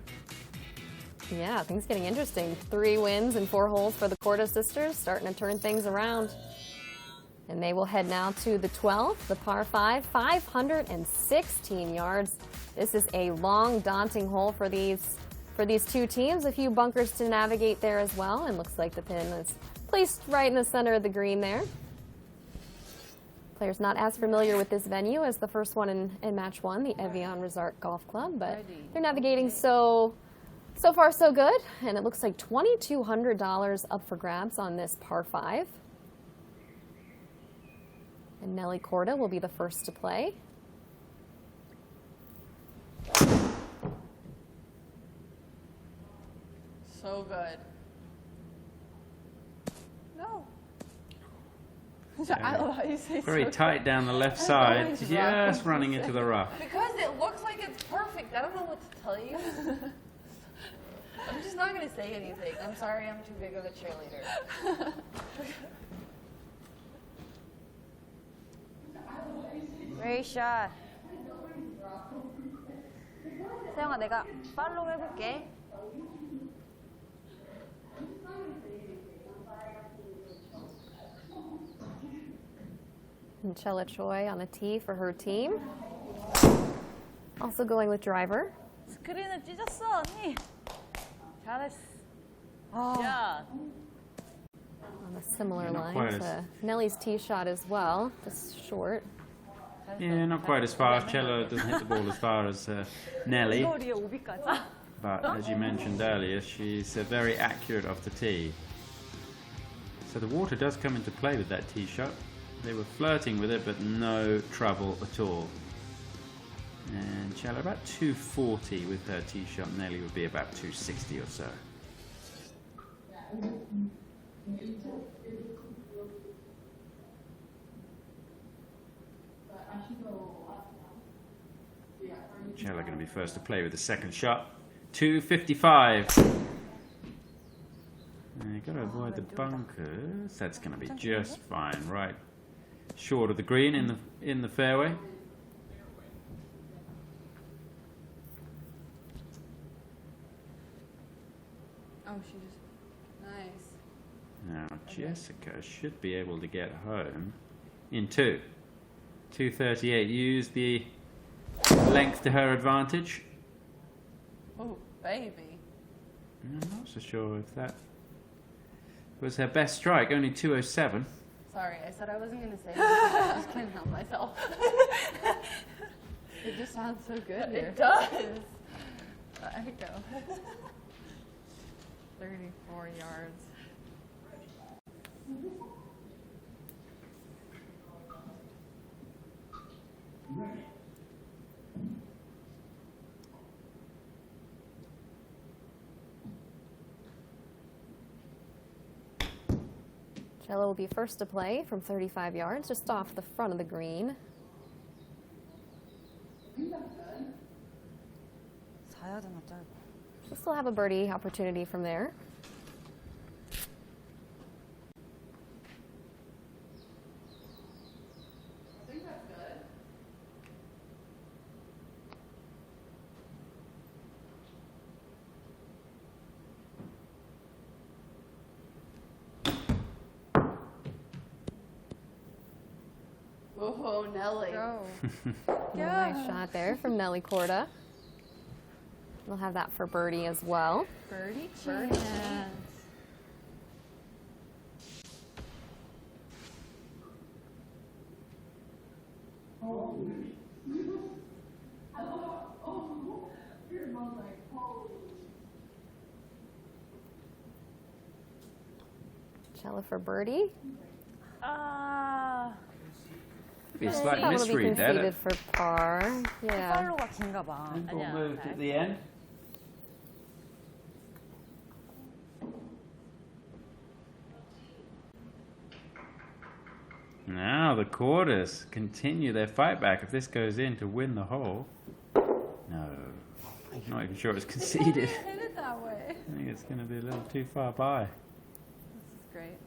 Yeah, things getting interesting. 3 wins and 4 holes for the Korda sisters, starting to turn things around. And they will head now to the 12th, the par 5, 516 yards. This is a long, daunting hole for these 2 teams. A few bunkers to navigate there as well, and looks like the pin is placed right in the center of the green there. Players not as familiar with this venue as the first one in match 1, the Evian Resort Golf Club, but they're navigating so far so good, and it looks like $2,200 up for grabs on this par 5. And Nelly Korda will be the first to play. So good. No. I love how you say Very so tight good. down the left I side, always just rough. running into the rough. Because it looks like it's perfect. I don't know what to tell you. I'm just not going to say anything. I'm sorry, I'm too big of a cheerleader. Great shot. 세영아, 내가 팔로우 해볼게. And Chella Choi on the tee for her team. Also going with driver. 스크린을 찢었어, 언니. 잘했어. 야. On a similar Not line quite as- to Nelly's tee shot as well, just short. Yeah, not quite as far. Cello doesn't hit the ball as far as Nelly, 거리에 오비까지. but as you mentioned earlier, she's very accurate off the tee. So the water does come into play with that tee shot. They were flirting with it, but no trouble at all. And Chella about 240 with her tee shot. Nelly would be about 260 or so. Chella going to be first to play with the second shot. 255. You've got to avoid the bunkers. That's going to be just fine, right? Short of the green in the fairway. Oh, she just nice. Now Jessica should be able to get home in 238. Use the length to her advantage. Oh, baby. I'm not so sure if that was her best strike. Only 207. Sorry, I said I wasn't gonna say anything. I just can't help myself. It just sounds so good here. It does. There you go. 34 yards. Chella will be first to play from 35 yards, just off the front of the green. She'll still have a birdie opportunity from there. Oh, Nelly. Go. Nice shot there from Nelly Korda. We'll have that for birdie as well. Birdie chance. Chella for birdie. Be a slight Probably misread there. conceded for par. Yeah. 팔로가 긴가 봐. Ball moved at the end. Now the quarters continue their fight back. If this goes in to win the hole, no, I'm not even sure it's conceded. Hit it that way. I think it's going to be a little too far by. This is great.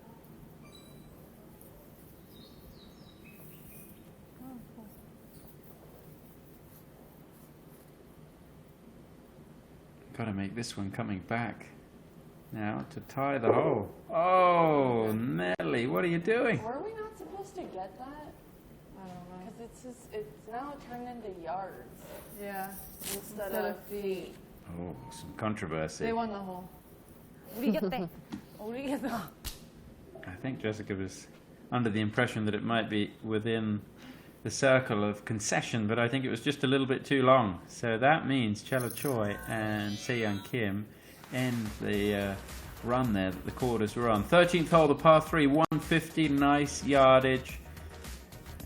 Got to make this one coming back now to tie the hole. Oh, Nelly, what are you doing? Were we not supposed to get that? I don't know. Because it's now turned into yards Yeah. instead of feet. Oh, some controversy. They won the hole. 우리 이겼대. 우리 이겼어. I think Jessica was under the impression that it might be within the circle of concession, but I think it was just a little bit too long. So that means Chella Choi and Se-Young Kim end the run there that the quarters were on. 13th hole, the par 3, 150, nice yardage.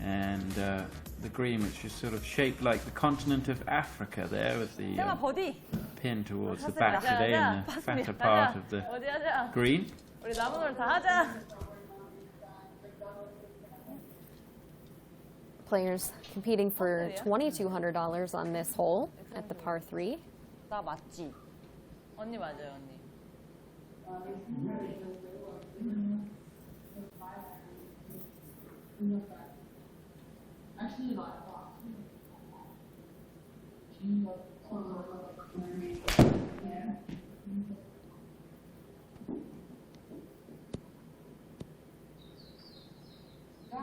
And the green, which is sort of shaped like the continent of Africa there with the 세영아 버디. pin towards the back today in the fatter part of the 어디 하자. green. 우리 남은 걸 다 하자. Players competing for $2,200 on this hole at the par 3. 나 맞지? 언니 맞아요, 언니.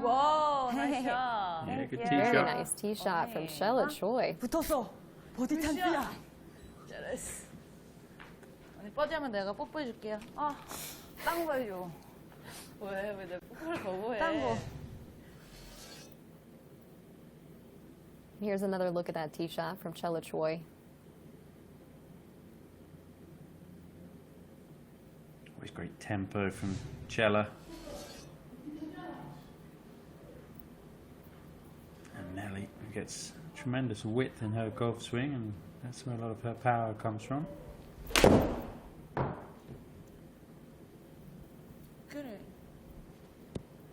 와, 나이스 샷. Yeah, good tee Very shot. nice tee shot from Chella Choi. 붙었어. 버디 찬스야. 잘했어. 언니 뻗으면 내가 뽀뽀해줄게요. 아, 딴 거 해줘. 왜 내 뽀뽀를 거부해? 딴 거. Here's another look at that tee shot from Chella Choi. Always great tempo from Chella. And Nelly gets tremendous width in her golf swing, and that's where a lot of her power comes from.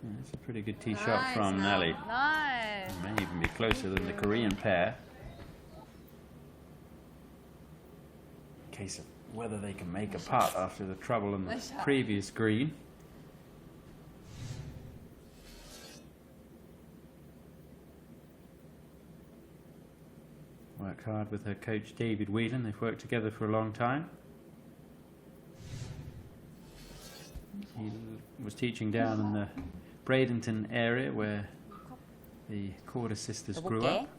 That's a pretty good tee shot from Nelly. Nice. It may even be closer than the Korean pair. Case of whether they can make a putt after the trouble on the previous green. Worked hard with her coach David Whelan. They've worked together for a long time. He was teaching down in the Bradenton area where the Corder sisters grew up.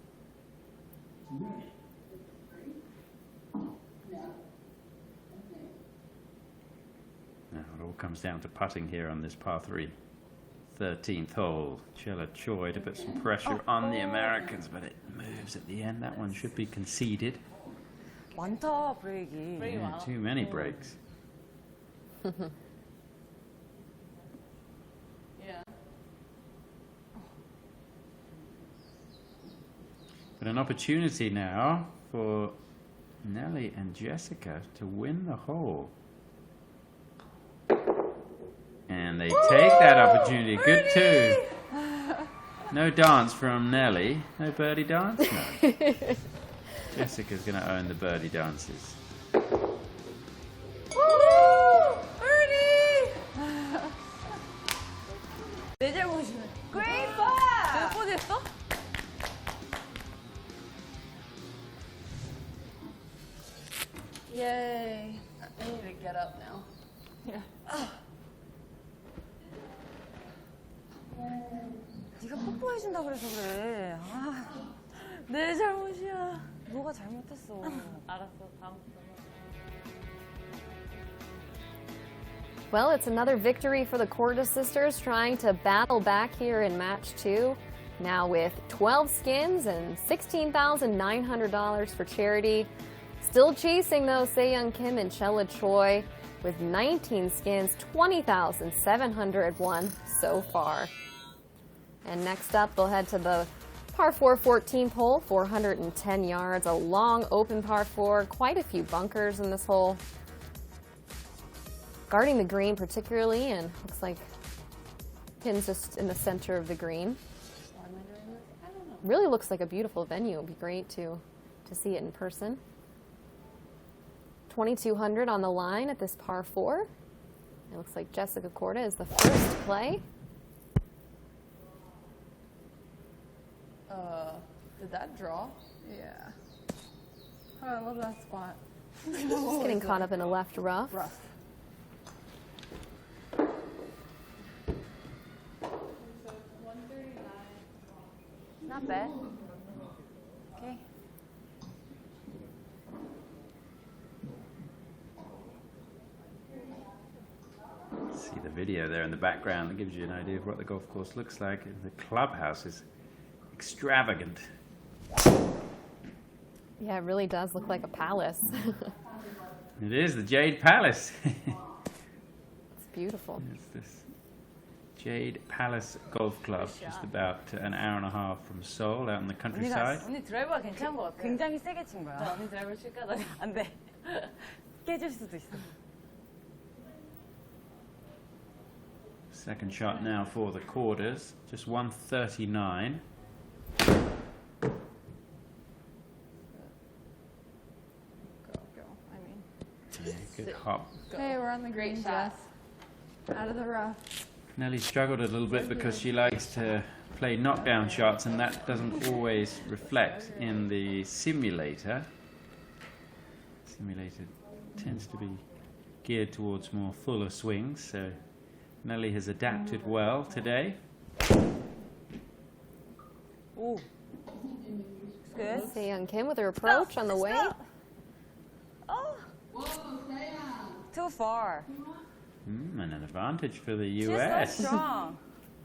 Now it all comes down to putting here on this par 3. 13th hole. Chella Choi to put some pressure on the Americans, but it moves at the end. That one should be conceded. 많다, 브레이크. Yeah, too many breaks. But an opportunity now for Nelly and Jessica to win the hole. And they take that opportunity. Good too. No dance from Nelly. No birdie dance? No. Jessica's going to own the birdie dances. 내 잘못이네. Great ball. 몇 번 했어? Yay. I need to get up now. 네가 뽀뽀해준다 그래서 그래. 아, 내 잘못이야. 뭐가 잘못했어. 알았어. 다음부터. Well, it's another victory for the Corda sisters trying to battle back here in match 2. Now with 12 skins and $16,900 for charity. Still chasing though Se-Young Kim and Chella Choi with 19 skins, $20,701 so far. And next up, they'll head to the par 4 14th hole, 410 yards, a long open par 4, quite a few bunkers in this hole. Guarding the green particularly, and looks like pins just in the center of the green. Really looks like a beautiful venue. It would be great to see it in person. 2,200 on the line at this par 4. It looks like Jessica Corda is the first to play. Did that draw? Yeah. Oh, I love that spot. Just getting caught up in a left rough. Not bad. Okay. See the video there in the background. That gives you an idea of what the golf course looks like. The clubhouse is extravagant. Yeah, it really does look like a palace. It is the Jade Palace. It's beautiful. It's this Jade Palace Golf Club, just about an hour and a half from Seoul, out in the countryside. 언니 드라이버가 괜찮은 것 같아. 굉장히 세게 친 거야. 언니 드라이버 칠까? 나 안 돼. 깨질 수도 있어. Second shot now for the Corders, just 139. Go. I mean. Yeah, good hop. Hey, we're on the green, Jess. Out of the rough. Nelly struggled a little bit because she likes to play knockdown shots, and that doesn't always reflect in the simulator. Simulator tends to be geared towards more fuller swings, so Nelly has adapted well today. Ooh. Good. Se-Young Kim with her approach on the way. Oh. Too far. And an advantage for the She's US. so strong.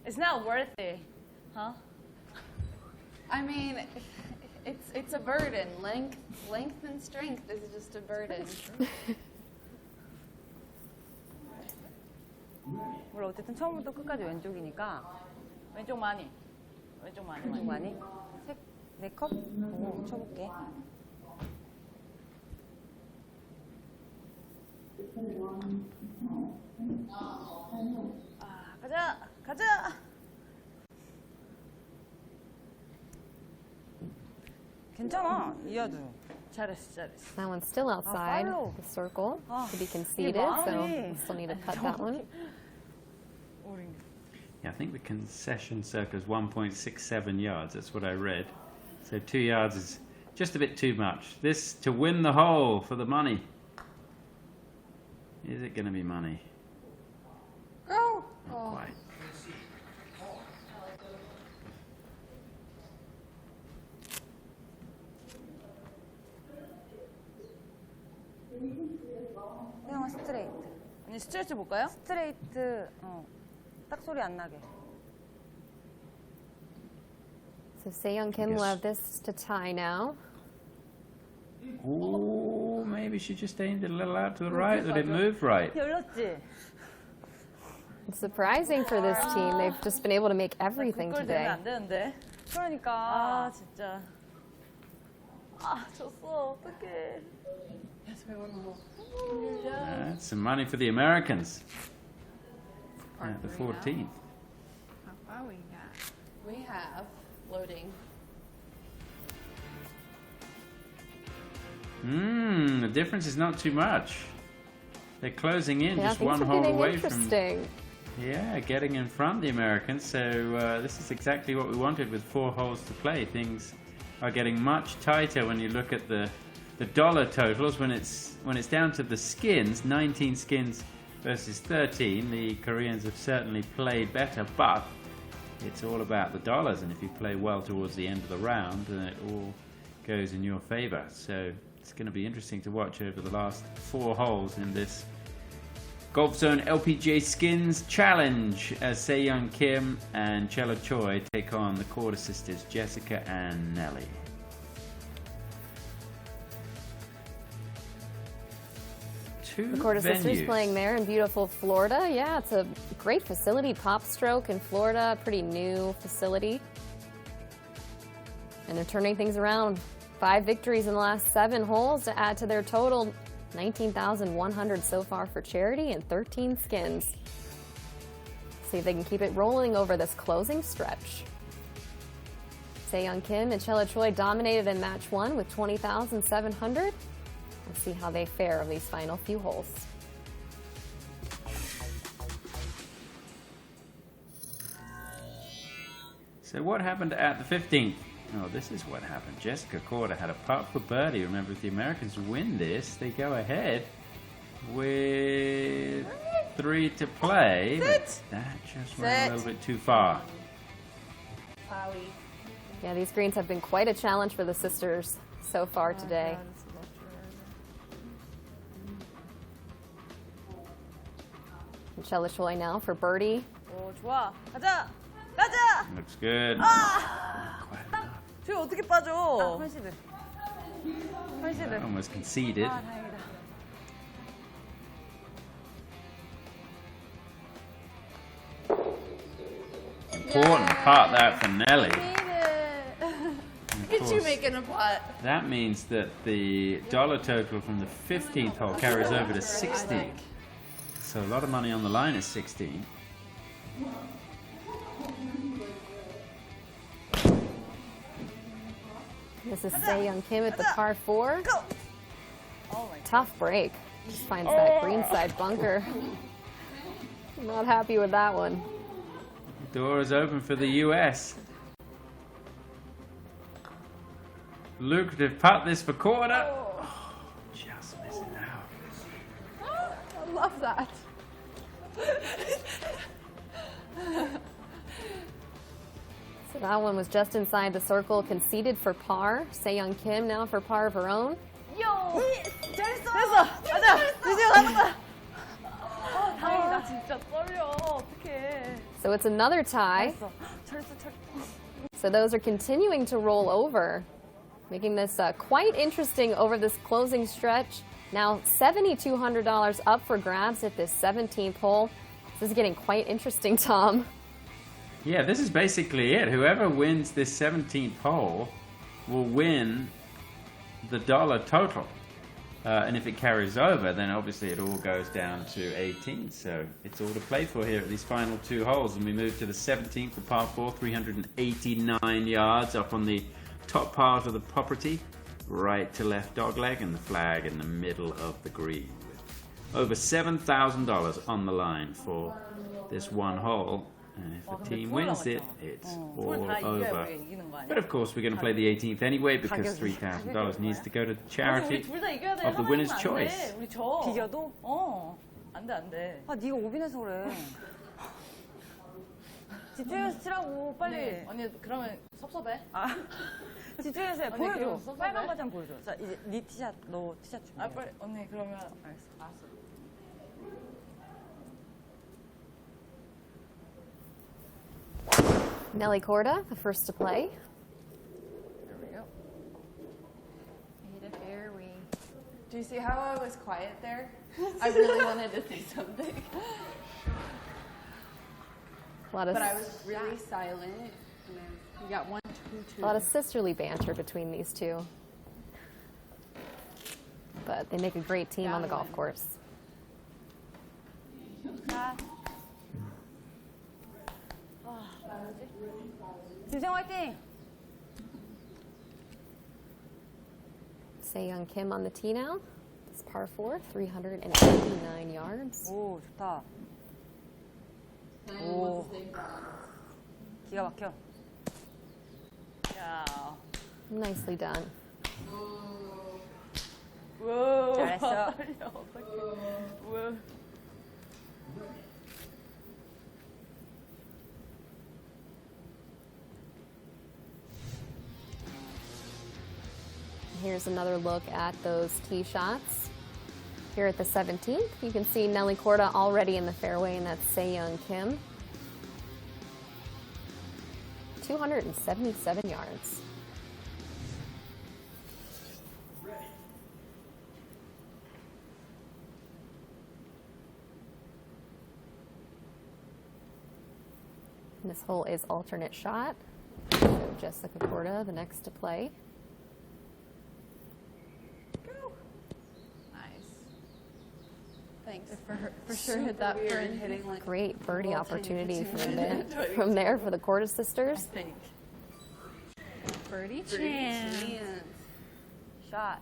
It's not worth it. Huh? I mean, it's a burden. Length and strength is just a burden. 우리 어쨌든 처음부터 끝까지 왼쪽이니까 왼쪽 많이. 왼쪽 많이. 왼쪽 많이. 내 컵? 오, 쳐볼게. 가자, 가자. 괜찮아, 이하도. 잘했어, 잘했어. That one's still outside follow. the circle to be conceded, 이거 so 마음이. we still need to putt that one. Yeah, I think the concession circle is 1.67 yards. That's what I read. So 2 yards is just a bit too much. This to win the hole for the money. Is it going to be money? Go. Not quite. 태영아 스트레이트. 언니 스트레치 볼까요? 스트레이트. 딱 소리 안 나게. So Se-Young Kim will have this to tie now. Oh, maybe she just aimed it a little out to the right, that it moved right. 열렸지? It's surprising for this team. They've just been able to make everything 그걸 today. 되면 안 되는데. 그러니까. 아, 진짜. 아, 졌어. 어떡해. That's some money for the Americans. At the 14th. How far we got? We have loading. The difference is not too much. They're closing in Yeah, just things one are hole getting away from interesting. getting in front the Americans. So this is exactly what we wanted with 4 holes to play. Things are getting much tighter when you look at the dollar totals. When it's down to the skins, 19 skins versus 13. The Koreans have certainly played better, but it's all about the dollars. And if you play well towards the end of the round, then it all goes in your favor. So it's going to be interesting to watch over the last 4 holes in this Golfzon LPGA Skins Challenge as Se-Young Kim and Chelo Choi take on the Quarter sisters Jessica and Nelly. The Quarter sisters playing there in beautiful Florida. Yeah, it's a great facility, Pop Stroke in Florida, pretty new facility. And they're turning things around. 5 victories in the last 7 holes to add to their total. 19,100 so far for charity and 13 skins. See if they can keep it rolling over this closing stretch. Se-Young Kim and Chelo Choi dominated in match 1 with 20,700. Let's see how they fare of these final few holes. So what happened at the 15th? Oh, this is what happened. Jessica Korda had a putt for birdie. Remember, if the Americans win this, they go ahead with 3 to play. But that just went a little bit too far. Yeah, these greens have been quite a challenge for the sisters so far today. And Chelo Choi now for birdie. 오, 좋아. 가자! 가자! Looks good. Quite enough. 저 어떻게 빠져? 컨시드. Almost conceded. 다행이다. Important part that for Nelly. Look at you making a putt. That means that the dollar total from the 15th hole carries over to 16. So a lot of money on the line is 16. This is Se-Young Kim at the par 4. Oh my Tough break. Just finds that greenside bunker. Not happy with that one. Door is open for the US. Lucrative putt this for quarter. Oh, just missing out. I love that. So that one was just inside the circle, conceded for par. Se-Young Kim now for par of her own. 잘했어! 가자! 드디어 가는 거야! 다행이다. 진짜 떨려. 어떡해. So it's another tie. 잘했어. So those are continuing to roll over, making this quite interesting over this closing stretch. Now $7,200 up for grabs at this 17th hole. This is getting quite interesting, Tom. Yeah, this is basically it. Whoever wins this 17th hole will win the dollar total. And if it carries over, then obviously it all goes down to 18. So it's all to play for here at these final 2 holes. And we move to the 17th, the par 4, 389 yards up on the top part of the property. Right to left dogleg and the flag in the middle of the green. Over $7,000 on the line for this one hole. And if the team wins it, it's all over. But of course, we're going to play the 18th anyway because $3,000 needs to go to charity of the winner's choice. 우리 져. 비겨도? 안 돼, 안 돼. 아, 네가 오빈해서 그래. 집중해서 치라고, 빨리. 네. 언니, 그러면 섭섭해? 아, 집중해서 해. 언니, 보여줘. 그럼 섭섭해? 빨간 바지 한번 보여줘. 자, 이제 네 티샷, 너 티샷 준비해. 아, 빨리, 언니, 그러면. 알았어. Nelly Korda, the first to play. There we go. Hit a fairway. Do you see how I was quiet there? I really wanted to say something. But I was really silent. And then we got 1, 2, 2. A lot of sisterly banter between these two. But they make a great team on the golf course. 김생 화이팅! Se-Young Kim on the tee now. It's par 4, 389 yards. 오, 좋다. 오. 기가 막혀. 야. Nicely done. 우. 잘했어. 떨려, 어떡해. 우. Here's another look at those tee shots. Here at the 17th, you can see Nelly Korda already in the fairway, and that's Se-Young Kim. 277 yards. And this hole is alternate shot. So Jessica Korda, the next to play. Thanks. For sure hit that for hitting like Great birdie opportunity from there for the Korda sisters. Thank. birdie chance. Shot.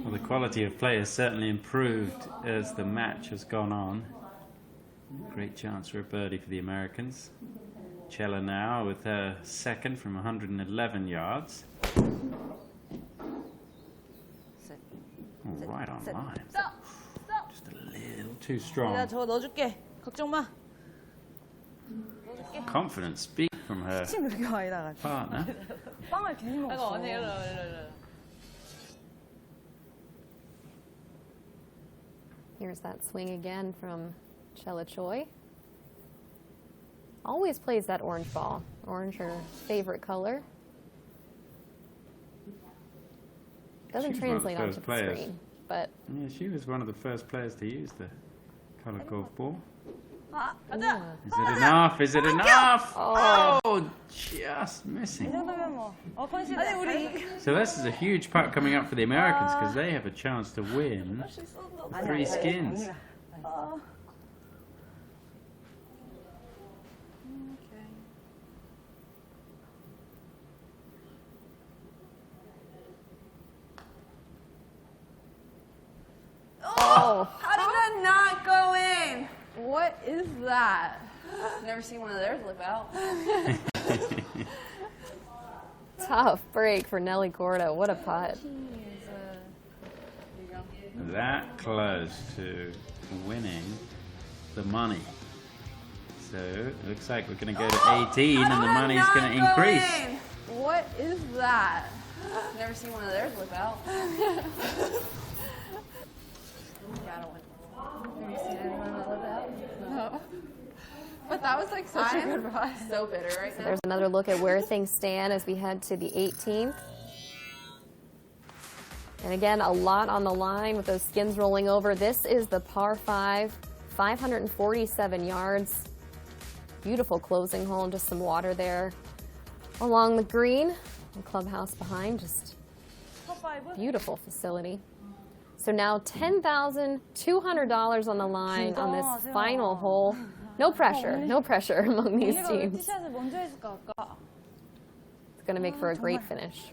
Well, the quality of play has certainly improved as the match has gone on. Great chance for a birdie for the Americans. Chella now with her second from 111 yards. Oh, right on line. Just a little too strong. 내가 저거 넣어줄게. 걱정 마. Confident speak from her 왜 이렇게 많이 나가지? partner. 빵을 괜히 먹었어. 언니 일로 일로. Here's that swing again from Chella Choi. Always plays that orange ball. Orange, her favorite color. Doesn't She's one of the translate onto first the players. screen, but Yeah, she was one of the first players to use the colored golf ball. 가자. Is it enough? Is it enough? Oh, just missing. 이 정도면 뭐. 컨시더. 아니 우리. So this is a huge putt coming up for the Americans because they have a chance to win 3 skins. oh, How did that not go in? What is that? Never seen one of theirs live out. tough break for Nelly Korda. What a putt. That close to winning the money. So it looks like we're going to go to 18 and the money's going to increase. What is that? Never seen one of theirs live out. Gotta win. Have you seen anyone that lived out? No. But that was like such a good ride. So bitter right now. There's another look at where things stand as we head to the 18th. And again, a lot on the line with those skins rolling over. This is the par 5, 547 yards. Beautiful closing hole, just some water there. along the green. The clubhouse behind, just beautiful facility. So now $10,200 on the line on this final hole. No pressure among these teams. It's going to make for a great finish.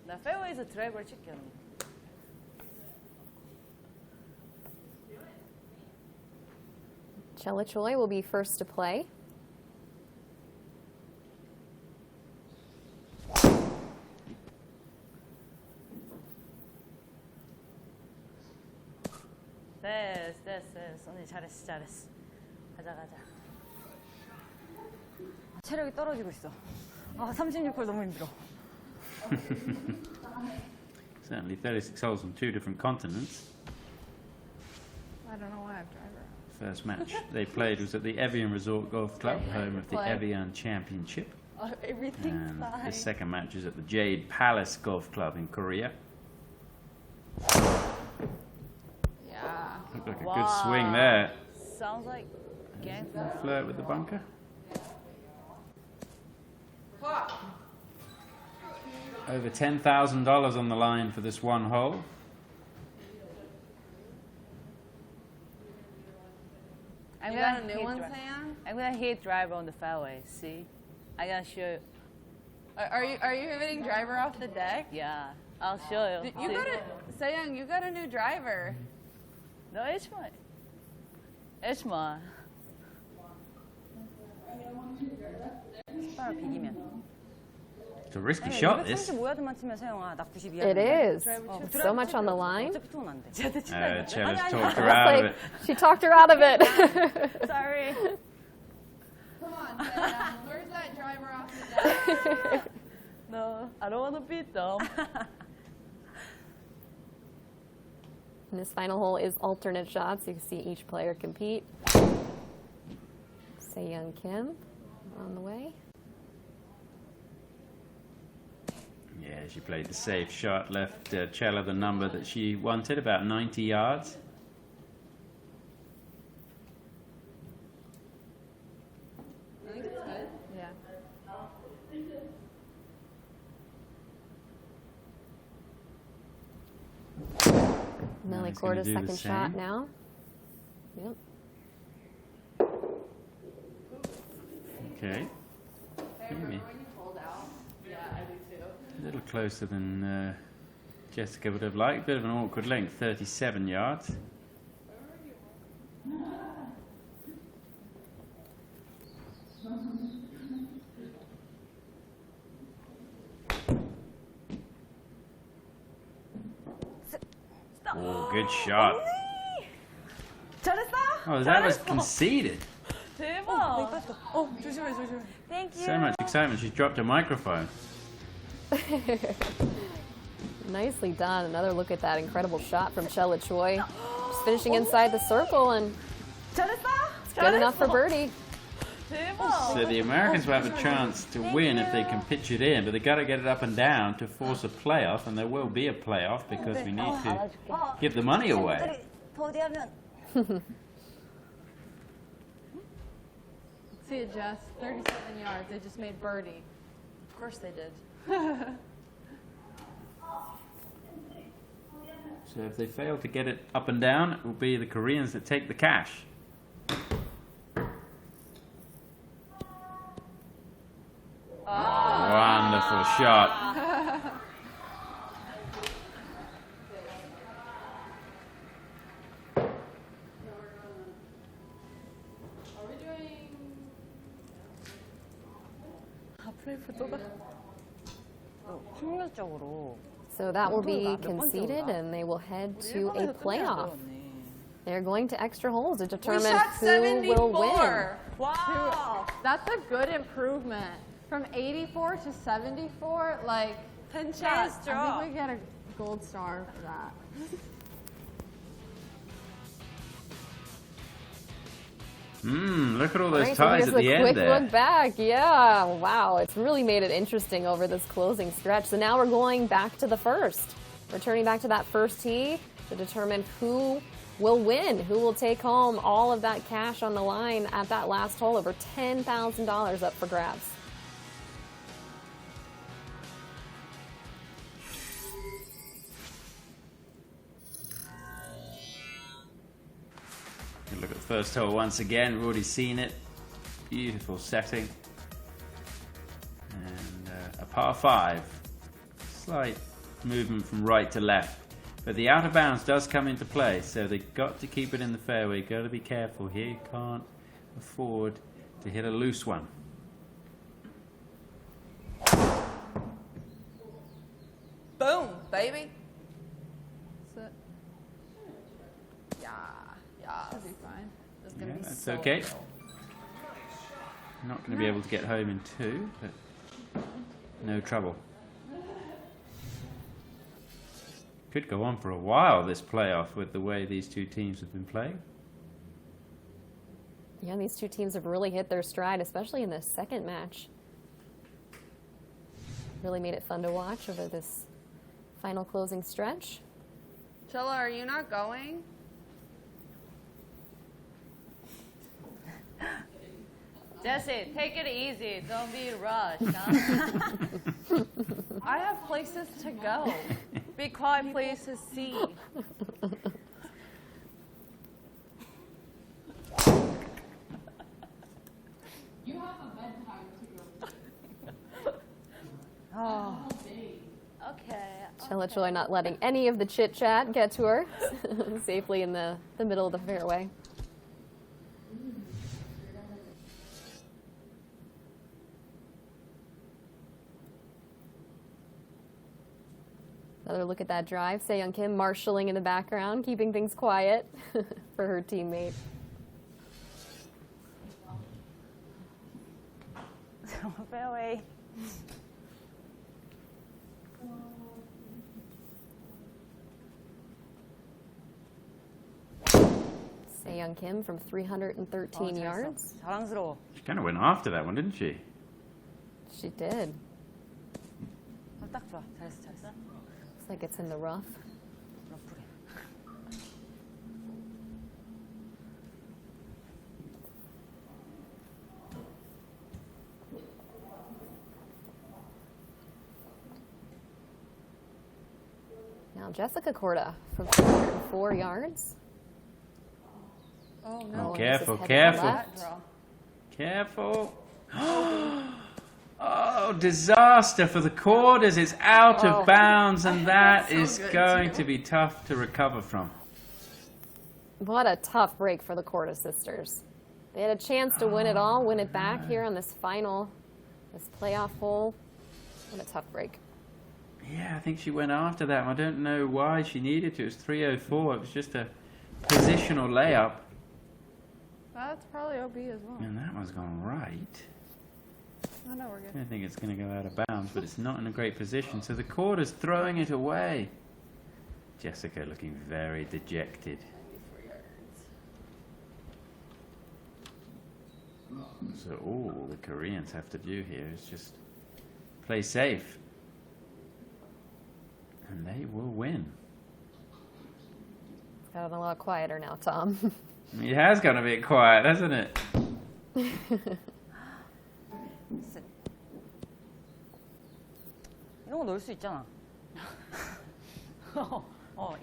나 페어웨이에서 드라이버를 칠게 언니. Chella Choi will be first to play. 됐어. 언니 잘했어. 가자. 체력이 떨어지고 있어. 36홀 너무 힘들어. Certainly 36 holes on 2 different continents. I don't know why I've driver. First match they played was at the Evian Resort Golf Club, home of the Evian Championship. Everything's And fine. the second match is at the Jade Palace Golf Club in Korea. Yeah. Looked like a good swing there. Sounds like game. Flirt with the bunker. Over $10,000 on the line for this one hole. I'm You got a new one, Sam? I'm gonna hit driver on the fairway. See, I gotta show you. Are you hitting driver off the deck? Yeah, I'll show you. You got a Sayang, you got a new driver. No, it's mine. It's mine. 스파를 비기면. It's a risky shot, this. 35야드만 치면 세영아, 나 92야드. It is. With so much on the line. 어차피 톤 안 돼. Chella's talked her out of it. She talked her out of it. Sorry. Come on, Sayang. Where's that driver off the deck? No, I don't want to beat them. And this final hole is alternate shots. You can see each player compete. Se-Young Kim on the way. Yeah, she played the safe shot, left Chella the number that she wanted, about 90 yards. I think it's good. Yeah. Nelly he's gonna Corda's do the second shot same. now. Yep. Okay. Maybe When you pulled out. Yeah, I do too. a little closer than Jessica would have liked. Bit of an awkward length, 37 yards. Oh, good shot. 잘했어? Oh, that was conceded. 대박. 조심해. Thank you. So much excitement, she's dropped her microphone. Nicely done. Another look at that incredible shot from Chella Choi. Just finishing inside the circle, and 잘했어? it's good enough for birdie. 대박. So the Americans will have a chance to win if they can pitch it in, but they've got to get it up and down to force a playoff, and there will be a playoff because we need to give the money away. 버디하면 See it, Jess. 37 yards. They just made birdie. Of course they did. So if they fail to get it up and down, it will be the Koreans that take the cash. Wonderful shot. Are we doing? 확률적으로 So that will be conceded, and they will head to a playoff. They're going to extra holes to We determine shot who will win. 74. 와우. That's a good improvement. From 84 to 74, like, 10 I shots. think we get a gold star for that. Look at all those Right, so ties here's at the a end quick there. look back. Yeah, wow. It's really made it interesting over this closing stretch. So now we're going back to the first. Returning back to that first tee to determine who will win, who will take home all of that cash on the line at that last hole. Over $10,000 up for grabs. first hole once again. We've already seen it. Beautiful setting. And a par 5. Slight movement from right to left. But the out of bounds does come into play, so they've got to keep it in the fairway. Got to be careful here. You can't afford to hit a loose one. Boom, baby. That's it. Yeah. Should be fine. It's gonna be That's so okay. uphill. Not going to be able to get home in 2, but no trouble. Could go on for a while, this playoff, with the way these two teams have been playing. Yeah, these two teams have really hit their stride, especially in the second match. Really made it fun to watch over this final closing stretch. Chilla, are you not going? Jesse, take it easy. Don't be rushed. Huh? I have places to go. Be quiet, places to see. You have a bedtime to go. Oh. Okay. Chilla Choi not letting any of the chit chat get to her. Safely in the middle of the fairway. Another look at that drive. Se-Young Kim marshalling in the background, keeping things quiet for her teammate. Fairway. Se-Young Kim from 313 yards. 자랑스러워. She kind of went after that one, didn't she? She did. 딱 좋아. 잘했어, 잘했어. Looks like it's in the rough. 러프게. Now Jessica Korda from 404 yards. Oh Oh, no. careful, this is heading careful. left. Draw. Careful. Oh, disaster for the quarters. It's out Oh. of bounds, and that so is good, going too. to be tough to recover from. What a tough break for the Korda sisters. They had a chance to win it all, win it back here on this playoff hole. What a tough break. Yeah, I think she went after that. I don't know why she needed to. It was 304. It was just a positional layup. That's probably OB as well. And that one's gone right. Oh no, we're good. I don't think it's going to go out of bounds, but it's not in a great position. So the quarter's throwing it away. Jessica looking very dejected. So all the Koreans have to do here is just play safe. And they will win. It's gotten a lot quieter now, Tom. It has gone a bit quiet, hasn't it? 이런 거 넣을 수 있잖아.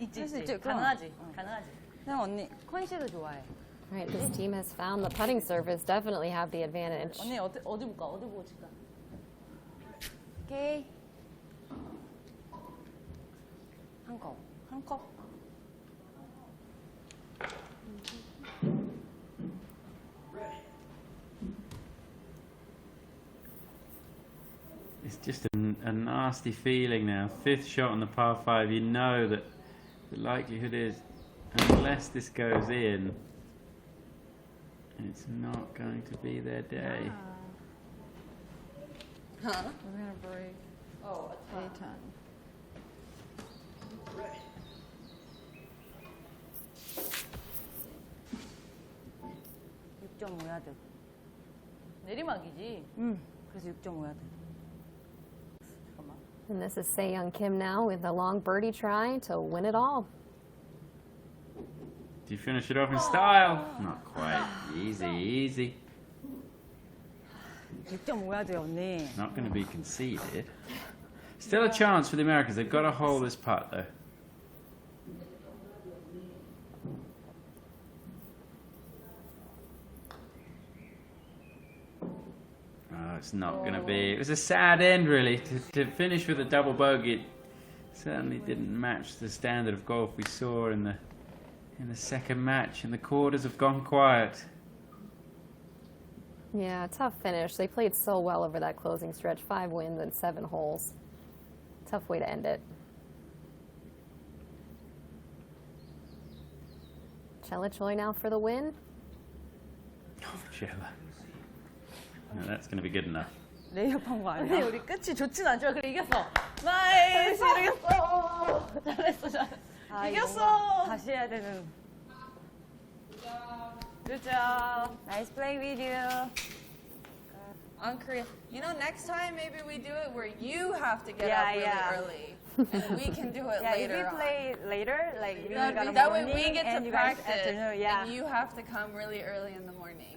있지, 할수 있지. 있지, 그럼. 가능하지. 가능하지. 그냥 언니 컨시도 좋아해. All right, this team has found the putting surface, definitely have the advantage. 언니 어디 볼까? 어디 보고 칠까? 오케이. 한 컵. 한 컵. It's just a nasty feeling now. 5th shot on the par 5. You know that the likelihood is, unless this goes in, it's not going to be their day. We're gonna break. Oh, a ton. 야드. 내리막이지. 그래서 6.5야드. 잠깐만. And this is Se-Young Kim now with a long birdie try to win it all. Do you finish it off in style? Not quite. Easy, easy. 6.5야드야 언니. Not going to be conceded. Still a chance for the Americans. They've got to hold this putt, though. it's not going to be. It was a sad end, really. To finish with a double bogey, it certainly didn't match the standard of golf we saw in the second match, and the quarters have gone quiet. Yeah, tough finish. They played so well over that closing stretch. 5 wins and 7 holes. Tough way to end it. Chella Choi now for the win. Oh, Chella. No, that's going to be good enough. 레이업한 거 근데 아니야? 우리 끝이 좋진 않죠. 그래 이겼어. 나이스 이겼어. 잘했어 잘했어. 이겼어. 다시 해야 되는. Good job. Nice play with you. On Korea. You know, next time maybe we do it where you have to get Yeah, up really yeah. early. And we can do it Yeah, later if we play later, like we got a that way morning we get and to you guys practice. afternoon. Yeah. And you have to come really early in the morning.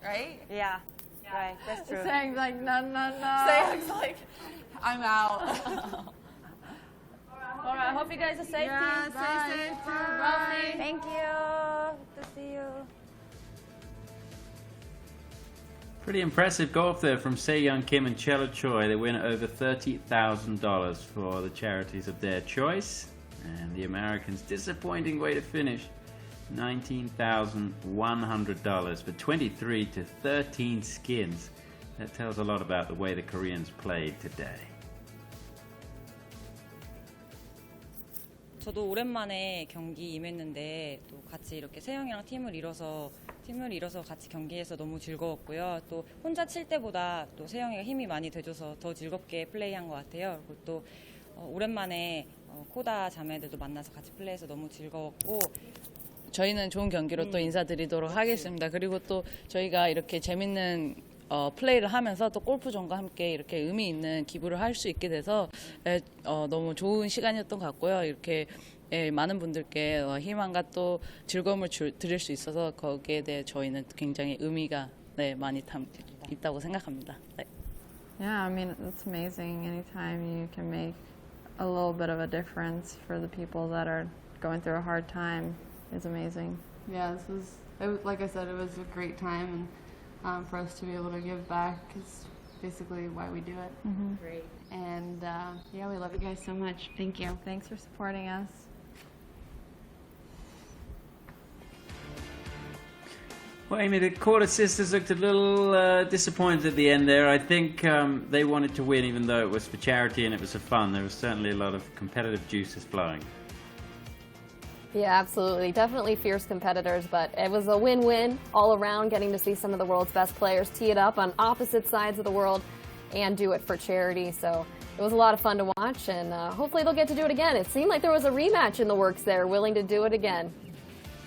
Right? Yeah. Right. That's true. Saying like, no, no, no. Saying's like, I'm out. All right. Hope you guys are safe. Yeah, team. stay safe too. Bye. Thank you. Good to see you. Pretty impressive golf there from Se-Young Kim and Chella Choi. They win over $30,000 for the charities of their choice. And the Americans, disappointing way to finish. $19,100 for 23 to 13 skins. That tells a lot about the way the Koreans played today. 저도 오랜만에 경기 임했는데 또 같이 이렇게 세영이랑 팀을 이뤄서 같이 경기해서 너무 즐거웠고요. 또 혼자 칠 때보다 또 세영이가 힘이 많이 돼줘서 더 즐겁게 플레이한 것 같아요. 그리고 또 오랜만에 코다 자매들도 만나서 같이 플레이해서 너무 즐거웠고 저희는 좋은 경기로 또 인사드리도록 하겠습니다. 그리고 또 저희가 이렇게 재밌는 플레이를 하면서 또 골프존과 함께 이렇게 의미 있는 기부를 할 수 있게 돼서 너무 좋은 시간이었던 것 같고요. 이렇게 많은 분들께 희망과 또 즐거움을 드릴 수 있어서 거기에 대해 저희는 굉장히 의미가 많이 있다고 생각합니다. 네. Yeah, I mean, it's amazing. Anytime you can make a little bit of a difference for the people that are going through a hard time is amazing. Yeah, it was, like I said, it was a great time, and for us to be able to give back is basically why we do it. Mm-hmm. Great. And yeah, we love you guys so much. Thank you. Thanks for supporting us. Well, Amy, the Quarter sisters looked a little disappointed at the end there. I think they wanted to win even though it was for charity and it was for fun. There was certainly a lot of competitive juices flowing. Yeah, absolutely. Definitely fierce competitors, but it was a win-win all around, getting to see some of the world's best players tee it up on opposite sides of the world and do it for charity. So it was a lot of fun to watch, and hopefully they'll get to do it again. It seemed like there was a rematch in the works there, willing to do it again.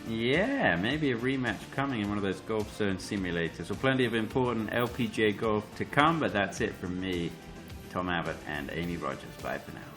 Yeah, maybe a rematch coming in one of those Golfzon simulators. Well, plenty of important LPGA golf to come, but that's it from me, Tom Abbott, and Amy Rogers. Bye for now.